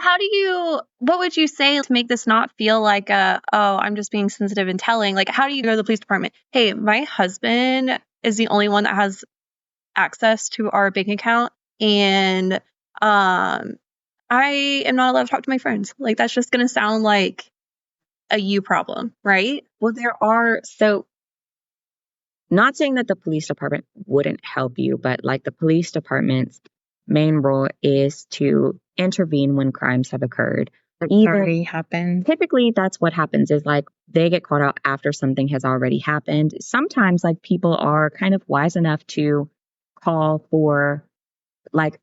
S2: what would you say to make this not feel like I'm just being sensitive and telling? Like, how do you go to the police department? Hey, my husband is the only one that has access to our bank account, and I am not allowed to talk to my friends. Like, that's just going to sound like a you problem, right?
S4: Well, not saying that the police department wouldn't help you, but like the police department's main role is to intervene when crimes have occurred.
S1: Already happened.
S4: Typically, that's what happens, is like they get caught out after something has already happened. Sometimes like people are kind of wise enough to call for like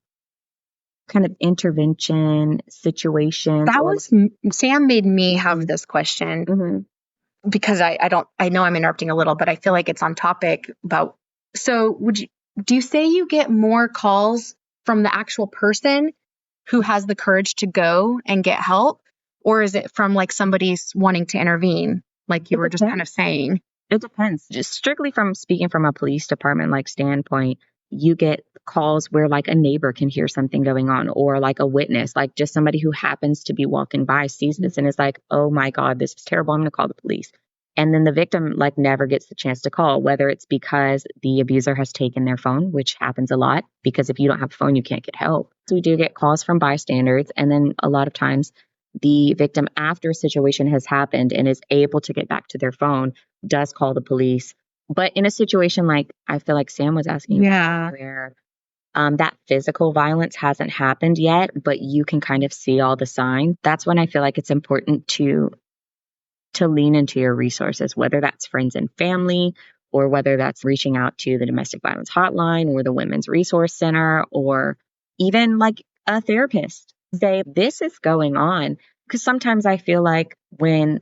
S4: kind of intervention situation.
S1: Sam made me have this question because I know I'm interrupting a little, but I feel like it's on topic about. So do you say you get more calls from the actual person who has the courage to go and get help? Or is it from like somebody's wanting to intervene, like you were just kind of saying?
S4: It depends. Just strictly from speaking from a police department like standpoint, you get calls where like a neighbor can hear something going on, or like a witness, like just somebody who happens to be walking by sees this and is like, oh my God, this is terrible, I'm going to call the police. And then the victim like never gets the chance to call, whether it's because the abuser has taken their phone, which happens a lot, because if you don't have a phone, you can't get help. So we do get calls from bystanders. And then a lot of times the victim, after a situation has happened and is able to get back to their phone, does call the police. But in a situation like I feel like Sam was asking, where that physical violence hasn't happened yet, but you can kind of see all the signs, that's when I feel like it's important to lean into your resources, whether that's friends and family, or whether that's reaching out to the domestic violence hotline or the Women's Resource Center, or even like a therapist. Say, this is going on. Because sometimes I feel like when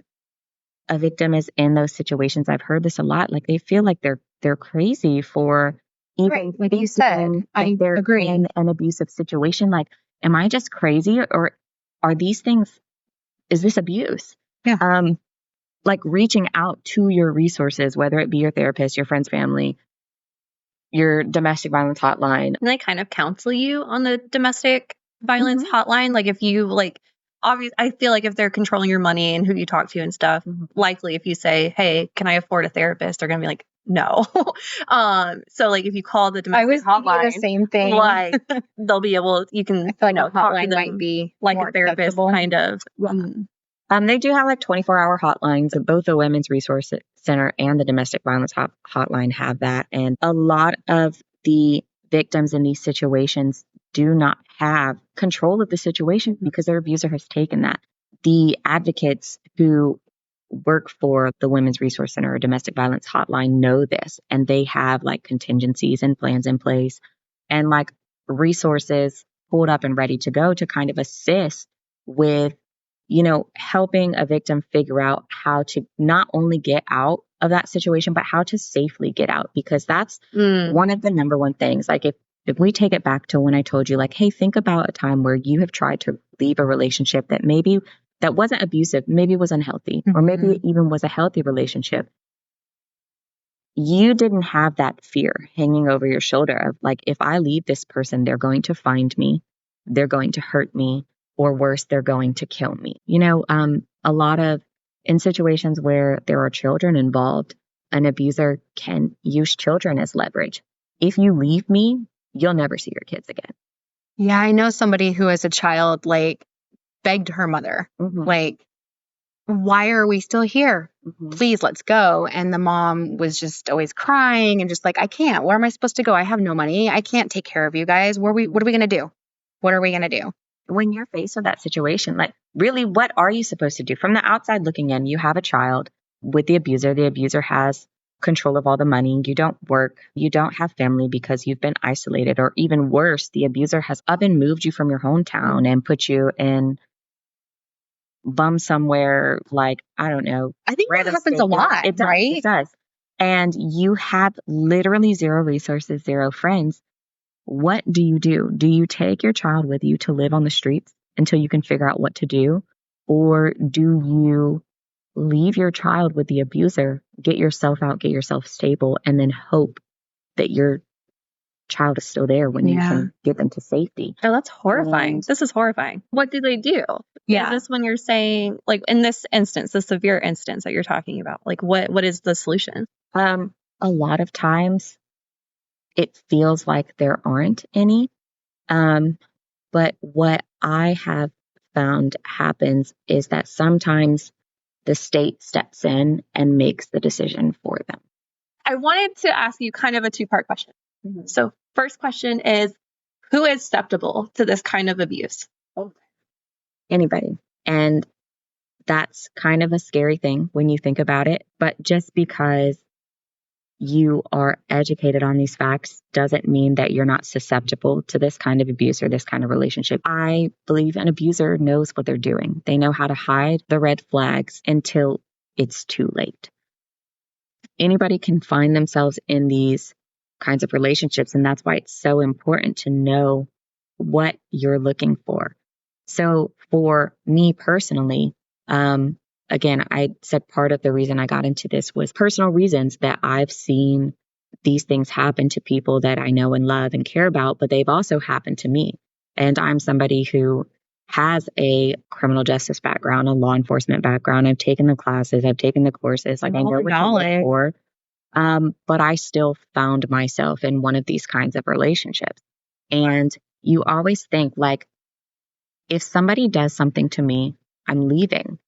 S4: a victim is in those situations, I've heard this a lot, like they feel like they're crazy for even
S1: like you said. I agree.
S4: In an abusive situation. Like, am I just crazy, or are these things, is this abuse?
S1: Yeah.
S4: Like reaching out to your resources, whether it be your therapist, your friends, family, your domestic violence hotline.
S2: And they kind of counsel you on the domestic violence hotline. Like if you
S1: obviously, I feel like if they're controlling your money and who you talk to and stuff, likely if you say, "Hey, can I afford a therapist?" they're gonna be like, "No." So like if you call the
S3: I
S1: domestic
S3: was thinking
S1: hotline,
S3: the same thing.
S1: like they'll be able, you can,
S3: I feel like a
S1: talk to
S3: hotline
S1: them
S3: might be
S1: like
S3: more
S1: a therapist,
S3: acceptable.
S1: kind of.
S4: They do have like 24-hour hotlines. Both the Women's Resource Center and the Domestic Violence Hotline have that. And a lot of the victims in these situations do not have control of the situation because their abuser has taken that. The advocates who work for the Women's Resource Center or Domestic Violence Hotline know this, and they have like contingencies and plans in place and like resources pulled up and ready to go to kind of assist with, helping a victim figure out how to not only get out of that situation, but how to safely get out, because that's one of the number one things. Like if we take it back to when I told you, like, hey, think about a time where you have tried to leave a relationship that maybe that wasn't abusive, maybe was unhealthy, or maybe it even was a healthy relationship. You didn't have that fear hanging over your shoulder of like, if I leave this person, they're going to find me, they're going to hurt me, or worse, they're going to kill me. A lot of in situations where there are children involved, an abuser can use children as leverage. If you leave me, you'll never see your kids again.
S3: Yeah, I know somebody who as a child, like, begged her mother, like, why are we still here? Please, let's go. And the mom was just always crying and just like, I can't. Where am I supposed to go? I have no money. I can't take care of you guys. What are we going to do? What are we going to do?
S4: When you're faced with that situation, like, really, what are you supposed to do? From the outside looking in, you have a child with the abuser. The abuser has control of all the money. You don't work. You don't have family because you've been isolated. Or even worse, the abuser has up and moved you from your hometown and put you in bum somewhere, like, I don't know.
S3: I think that happens a lot,
S4: It does,
S3: right?
S4: It does. And you have literally zero resources, zero friends. What do you do? Do you take your child with you to live on the streets until you can figure out what to do? Or do you leave your child with the abuser, get yourself out, get yourself stable, and then hope that your child is still there when you can get them to safety?
S1: Oh, that's horrifying. This is horrifying. What do they do?
S3: Yeah.
S1: Is this when you're saying, like, in this instance, the severe instance that you're talking about, like, what is the solution?
S4: A lot of times it feels like there aren't any. But what I have found happens is that sometimes the state steps in and makes the decision for them.
S1: I wanted to ask you kind of a two-part question. So first question is, who is susceptible to this kind of abuse?
S4: Anybody. And that's kind of a scary thing when you think about it. But just because you are educated on these facts doesn't mean that you're not susceptible to this kind of abuse or this kind of relationship. I believe an abuser knows what they're doing. They know how to hide the red flags until it's too late. Anybody can find themselves in these kinds of relationships, and that's why it's so important to know what you're looking for. So for me personally, again, I said part of the reason I got into this was personal reasons that I've seen these things happen to people that I know and love and care about, but they've also happened to me. And I'm somebody who has a criminal justice background, a law enforcement background. I've taken the classes, I've taken the courses, like I know what to look for. But I still found myself in one of these kinds of relationships. And you always think, like, if somebody does something to me, I'm leaving.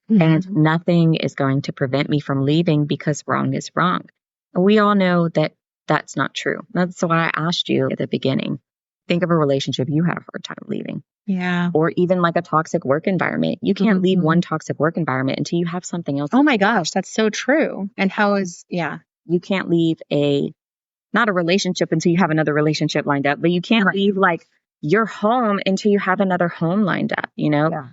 S4: And nothing is going to prevent me from leaving because wrong is wrong. We all know that that's not true. That's why I asked you at the beginning. Think of a relationship you had a hard time leaving.
S3: Yeah.
S4: Or even like a toxic work environment. You can't leave one toxic work environment until you have something else.
S3: Oh my gosh, that's so true. And
S4: you can't leave not a relationship until you have another relationship lined up, but you can't leave like your home until you have another home lined up, Yeah.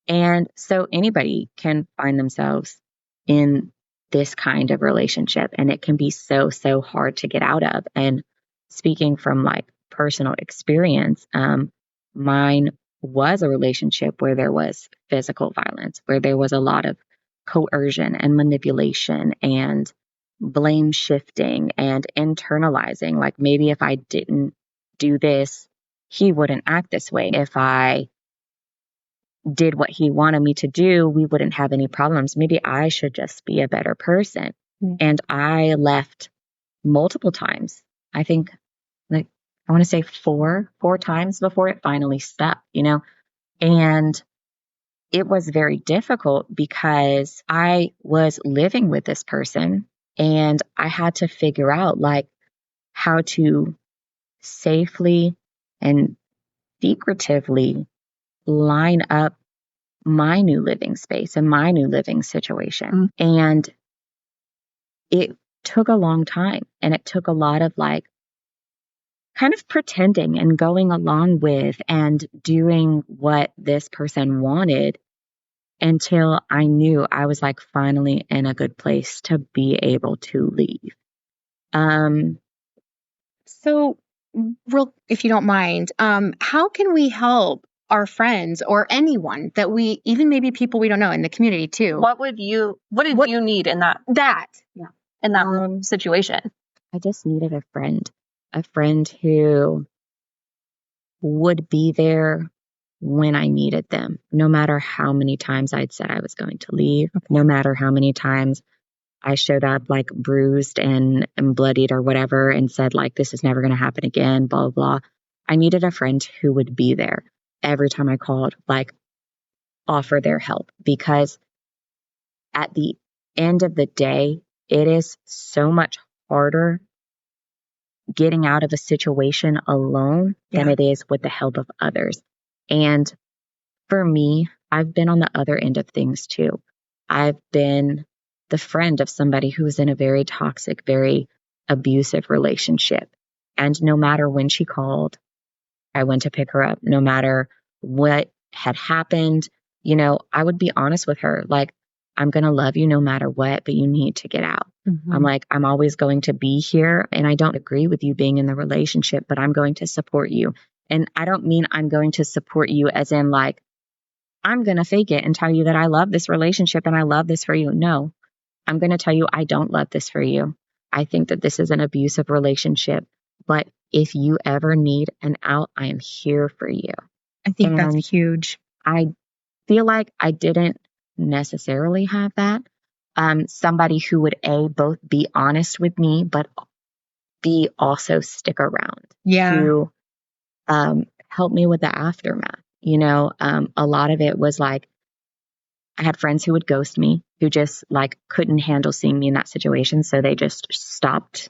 S4: And so anybody can find themselves in this kind of relationship, and it can be so, so hard to get out of. And speaking from like personal experience, mine was a relationship where there was physical violence, where there was a lot of coercion and manipulation and blame shifting and internalizing. Like, maybe if I didn't do this, he wouldn't act this way. If I did what he wanted me to do, we wouldn't have any problems. Maybe I should just be a better person. And I left multiple times. I think I want to say four times before it finally stuck, and it was very difficult because I was living with this person and I had to figure out how to safely and secretively line up my new living space and my new living situation. And it took a long time, and it took a lot of kind of pretending and going along with and doing what this person wanted until I knew I was finally in a good place to be able to leave.
S3: So, if you don't mind, how can we help our friends or anyone that even maybe people we don't know in the community too?
S1: What did you need in that situation?
S4: I just needed a friend who would be there when I needed them, no matter how many times I'd said I was going to leave, no matter how many times I showed up bruised and bloodied or whatever and said this is never going to happen again, blah, blah, blah. I needed a friend who would be there every time I called, offer their help, because at the end of the day, it is so much harder getting out of a situation alone than it is with the help of others. And for me, I've been on the other end of things too. I've been the friend of somebody who was in a very toxic, very abusive relationship. And no matter when she called, I went to pick her up. No matter what had happened, I would be honest with her. I'm going to love you no matter what, but you need to get out. I'm always going to be here, and I don't agree with you being in the relationship, but I'm going to support you. And I don't mean I'm going to support you as in I'm going to fake it and tell you that I love this relationship and I love this for you. No, I'm going to tell you I don't love this for you. I think that this is an abusive relationship, but if you ever need an out, I am here for you.
S3: I think that's huge.
S4: I feel like I didn't necessarily have that. Somebody who would both be honest with me, but B, also stick around to help me with the aftermath. A lot of it was I had friends who would ghost me, who just couldn't handle seeing me in that situation. So they just stopped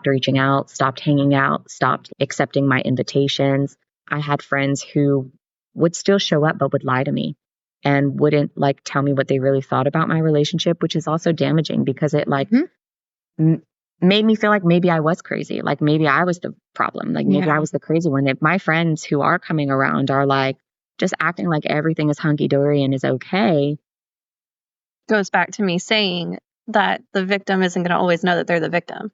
S4: reaching out, stopped hanging out, stopped accepting my invitations. I had friends who would still show up, but would lie to me and wouldn't tell me what they really thought about my relationship, which is also damaging because it made me feel like maybe I was crazy. Maybe I was the problem. Maybe I was the crazy one. If my friends who are coming around are just acting like everything is hunky-dory and is okay.
S1: Goes back to me saying that the victim isn't going to always know that they're the victim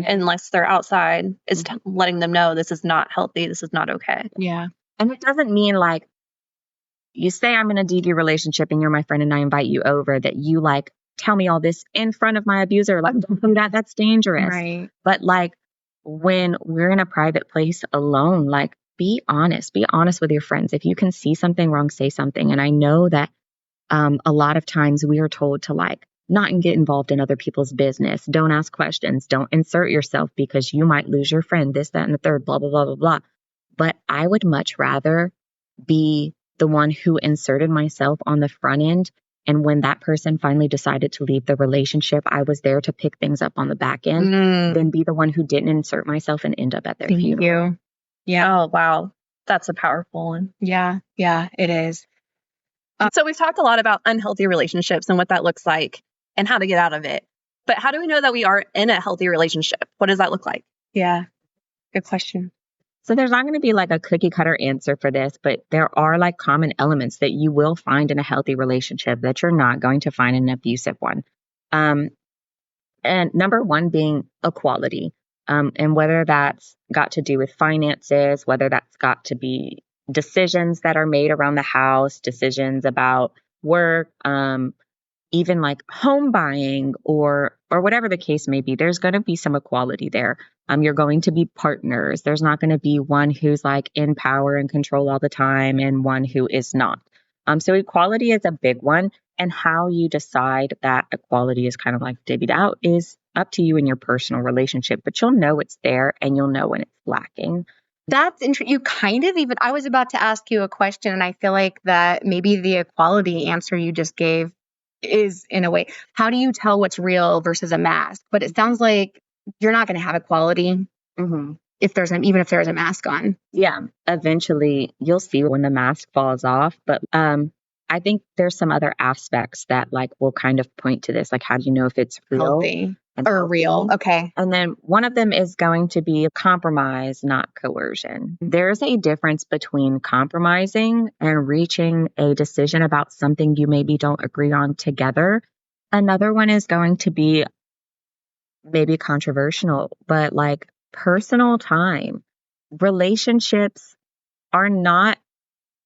S1: unless they're outside is letting them know this is not healthy. This is not okay.
S3: Yeah.
S4: And it doesn't mean you say I'm in a DV relationship and you're my friend and I invite you over that you tell me all this in front of my abuser. Don't do that. That's dangerous.
S3: Right.
S4: But when we're in a private place alone, be honest with your friends. If you can see something wrong, say something. And I know that a lot of times we are told to not get involved in other people's business. Don't ask questions. Don't insert yourself because you might lose your friend, this, that, and the third, blah, blah, blah, blah, blah. But I would much rather be the one who inserted myself on the front end. And when that person finally decided to leave the relationship, I was there to pick things up on the back end, than be the one who didn't insert myself and end up at their funeral.
S3: Yeah.
S1: Oh, wow. That's a powerful one.
S3: Yeah. Yeah, it is.
S1: So we've talked a lot about unhealthy relationships and what that looks like and how to get out of it. But how do we know that we are in a healthy relationship? What does that look like?
S3: Yeah. Good question.
S4: So there's not going to be a cookie cutter answer for this, but there are common elements that you will find in a healthy relationship that you're not going to find in an abusive one. And number one being equality. And whether that's got to do with finances, whether that's got to be decisions that are made around the house, decisions about work, even home buying or whatever the case may be, there's going to be some equality there. You're going to be partners. There's not going to be one who's in power and control all the time and one who is not. So equality is a big one. And how you decide that equality is kind of like divvied out is up to you in your personal relationship, but you'll know it's there and you'll know when it's lacking.
S1: That's interesting. You kind of even, I was about to ask you a question, and I feel like that maybe the equality answer you just gave is, in a way, how do you tell what's real versus a mask? But it sounds like you're not going to have equality if there's even if there's a mask on.
S4: Yeah, eventually you'll see when the mask falls off. But I think there's some other aspects that like will kind of point to this. Like, how do you know if it's real?
S1: Healthy or real? Okay.
S4: And then one of them is going to be compromise, not coercion. There's a difference between compromising and reaching a decision about something you maybe don't agree on together. Another one is going to be maybe controversial, but like personal time. Relationships are not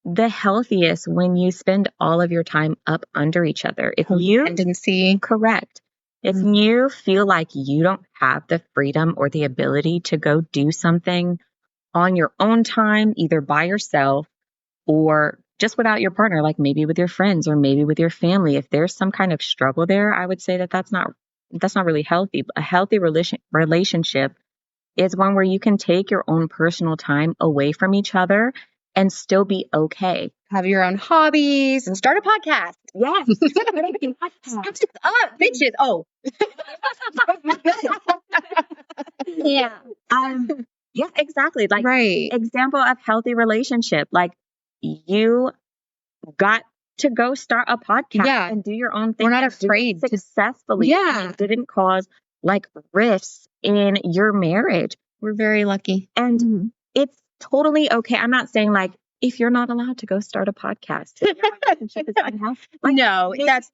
S4: the healthiest when you spend all of your time up under each other. If you
S1: Tendency.
S4: correct. If you feel like you don't have the freedom or the ability to go do something on your own time, either by yourself or just without your partner, like maybe with your friends or maybe with your family, if there's some kind of struggle there, I would say that that's not really healthy. A healthy relationship is one where you can take your own personal time away from each other and still be okay.
S1: Have your own hobbies and start a podcast.
S4: Yes.
S1: Switch it up, bitches. Oh.
S4: Yeah. Yeah, exactly. Like,
S1: right.
S4: example of healthy relationship. Like, you got to go start a podcast and do your own thing.
S1: We're not afraid
S4: to successfully.
S1: Yeah.
S4: It didn't cause like rifts in your marriage.
S1: We're very lucky.
S4: And it's totally okay. I'm not saying like, if you're not allowed to go start a podcast, your relationship is unhealthy. Like,
S1: no, that's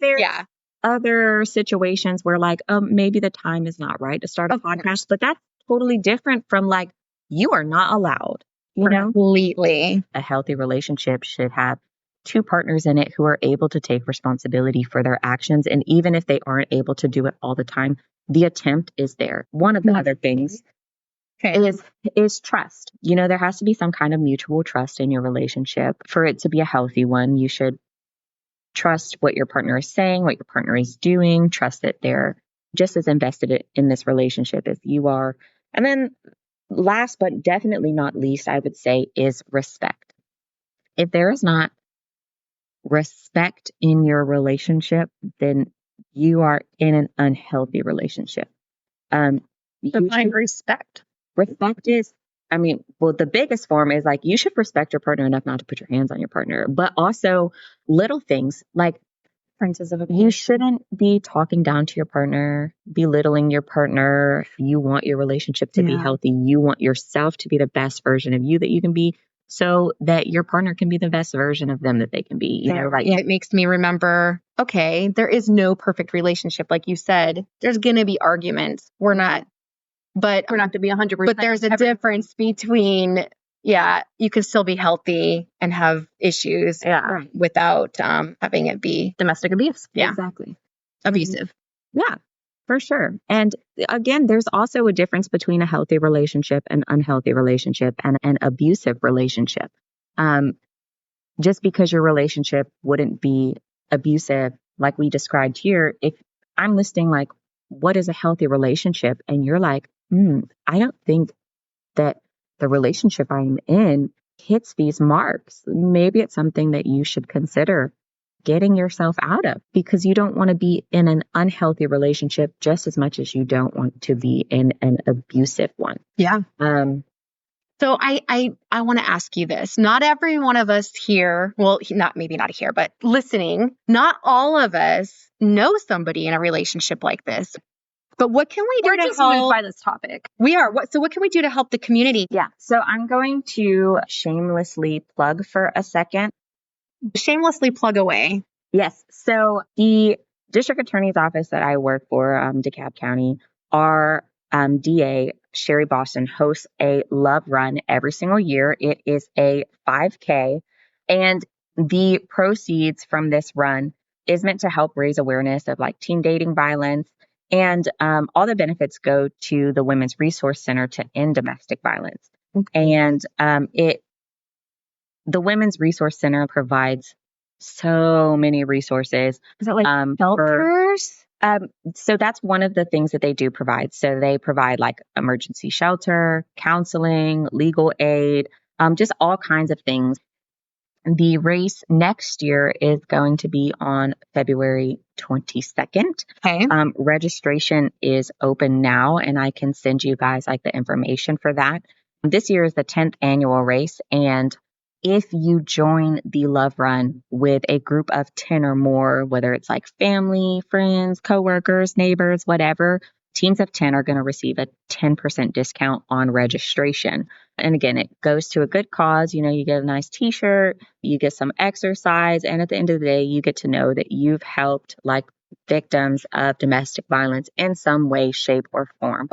S4: other situations where like, maybe the time is not right to start a podcast, but that's totally different from like, you are not allowed, you know?
S1: Completely.
S4: A healthy relationship should have two partners in it who are able to take responsibility for their actions. And even if they aren't able to do it all the time, the attempt is there. One of the other things is trust. You know, there has to be some kind of mutual trust in your relationship. For it to be a healthy one, you should trust what your partner is saying, what your partner is doing, trust that they're just as invested in this relationship as you are. And then last but definitely not least, I would say is respect. If there is not respect in your relationship, then you are in an unhealthy relationship.
S1: Define respect.
S4: Respect is, the biggest form is like you should respect your partner enough not to put your hands on your partner, but also little things like differences of opinion. You shouldn't be talking down to your partner, belittling your partner. You want your relationship to be healthy. You want yourself to be the best version of you that you can be, so that your partner can be the best version of them that they can be. You know, right?
S1: Yeah, it makes me remember, okay, there is no perfect relationship. Like you said, there's going to be arguments. We're not to be 100%. But there's a difference between, you can still be healthy and have issues without having it be
S4: domestic abuse.
S1: Yeah.
S4: Exactly.
S1: Abusive.
S4: Yeah, for sure. And again, there's also a difference between a healthy relationship, an unhealthy relationship, and an abusive relationship. Just because your relationship wouldn't be abusive, like we described here, if I'm listing like, what is a healthy relationship? And you're like, I don't think that the relationship I'm in hits these marks. Maybe it's something that you should consider getting yourself out of, because you don't want to be in an unhealthy relationship just as much as you don't want to be in an abusive one.
S1: Yeah. So I want to ask you this. Not every one of us here, well, maybe not here, but listening, not all of us know somebody in a relationship like this. But what can we do
S2: We're
S1: to
S2: just
S1: help?
S2: moved by this topic.
S1: We are. So what can we do to help the community?
S4: Yeah. So I'm going to shamelessly plug for a second.
S1: Shamelessly plug away.
S4: Yes. So the district attorney's office that I work for, DeKalb County, our DA, Sherry Boston, hosts a love run every single year. It is a 5K, and the proceeds from this run is meant to help raise awareness of like teen dating violence. And all the benefits go to the Women's Resource Center to end domestic violence. And the Women's Resource Center provides so many resources.
S3: Is that like shelters?
S4: So that's one of the things that they do provide. So they provide like emergency shelter, counseling, legal aid, just all kinds of things. The race next year is going to be on February 22nd.
S3: Okay.
S4: Registration is open now, and I can send you guys like the information for that. This year is the 10th annual race, and if you join the Love Run with a group of 10 or more, whether it's like family, friends, coworkers, neighbors, whatever, teams of 10 are going to receive a 10% discount on registration. And again, it goes to a good cause. You know, you get a nice t-shirt, you get some exercise, and at the end of the day, you get to know that you've helped like victims of domestic violence in some way, shape, or form.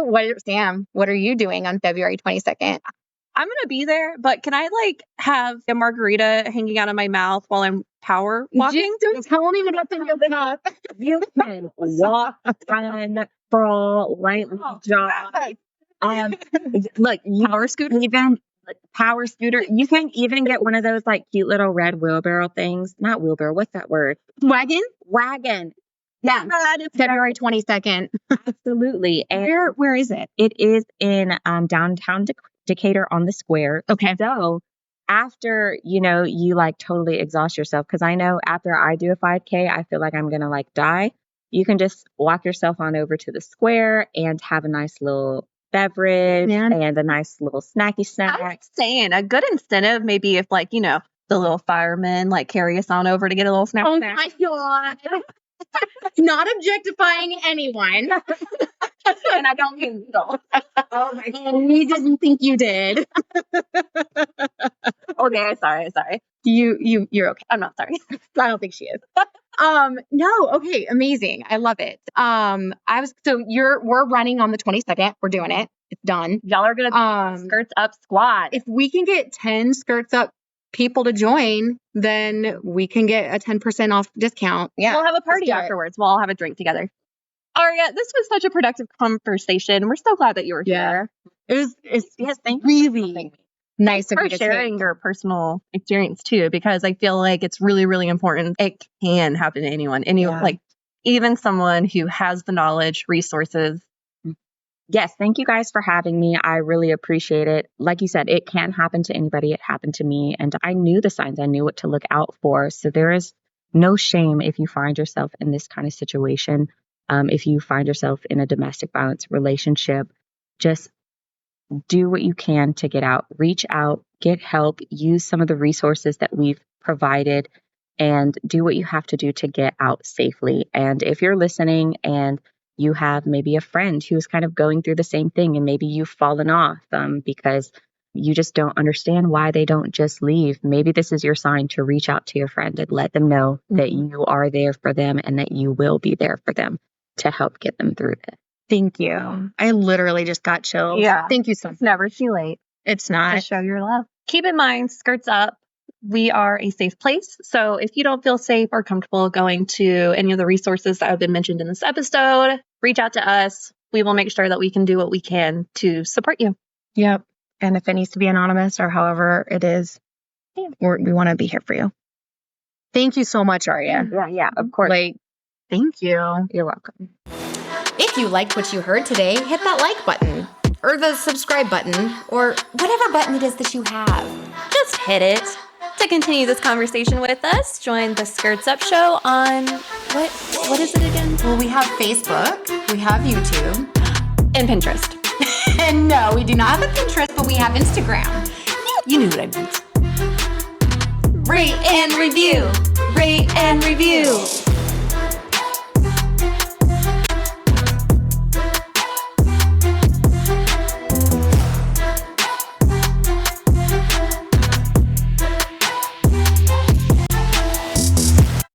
S3: Sam, what are you doing on February 22nd?
S2: I'm going to be there, but can I like have a margarita hanging out of my mouth while I'm power walking?
S3: Just don't tell me what's in your cup.
S4: You can walk, run, crawl, lightly jog. Look,
S2: Power scooter?
S4: even power scooter. You can even get one of those like cute little red wheelbarrow things. Not wheelbarrow. What's that word?
S3: Wagon?
S4: Wagon.
S3: Yeah. February 22nd.
S4: Absolutely. And
S3: Where is it?
S4: it is in downtown Decatur on the square.
S3: Okay.
S4: So after, you like totally exhaust yourself, because I know after I do a 5K, I feel like I'm going to like die. You can just walk yourself on over to the square and have a nice little beverage and a nice little snacky snack.
S2: I'm saying a good incentive, maybe if like, the little firemen like carry us on over to get a little snack.
S3: Oh my God. Not objectifying anyone.
S2: And I don't mean legal.
S3: Oh my God. We didn't think you did.
S2: Okay, sorry.
S3: You're okay.
S2: I'm not sorry.
S3: I don't think she is. No, okay, amazing. I love it. We're running on the 22nd. We're doing it. It's done.
S2: Y'all are gonna skirts up squad.
S3: If we can get 10 skirts up people to join, then we can get a 10% off discount. Yeah.
S2: We'll have a party afterwards. We'll all have a drink together. Aria, this was such a productive conversation. We're so glad that you were here.
S3: It's
S4: Thank
S3: really
S4: you.
S3: nice of
S2: for
S3: you to
S2: sharing your personal experience too, because I feel like it's really, really important. It can happen to anyone. Like even someone who has the knowledge, resources.
S4: Yes, thank you guys for having me. I really appreciate it. Like you said, it can happen to anybody. It happened to me, and I knew the signs. I knew what to look out for. So there is no shame if you find yourself in this kind of situation. If you find yourself in a domestic violence relationship, just do what you can to get out. Reach out, get help, use some of the resources that we've provided, and do what you have to do to get out safely. And if you're listening and you have maybe a friend who's kind of going through the same thing, and maybe you've fallen off because you just don't understand why they don't just leave. Maybe this is your sign to reach out to your friend and let them know that you are there for them and that you will be there for them to help get them through this.
S3: Thank you. I literally just got chills.
S2: Yeah.
S3: Thank you so much.
S2: It's never too late
S3: It's
S2: to
S3: not.
S2: show your love. Keep in mind, skirts up. We are a safe place. So if you don't feel safe or comfortable going to any of the resources that have been mentioned in this episode, reach out to us. We will make sure that we can do what we can to support you.
S3: Yep. And if it needs to be anonymous or however it is, we want to be here for you. Thank you so much, Aria.
S4: Yeah, of course.
S3: Thank you.
S4: You're welcome.
S5: If you liked what you heard today, hit that like button, or the subscribe button, or whatever button it is that you have.
S2: Just hit it. To continue this conversation with us, join the Skirts Up Show on what is it again?
S5: Well, we have Facebook, we have YouTube,
S2: And Pinterest.
S5: and no, we do not have a Pinterest, but we have Instagram.
S2: You knew what I meant. Rate and review. Rate and review.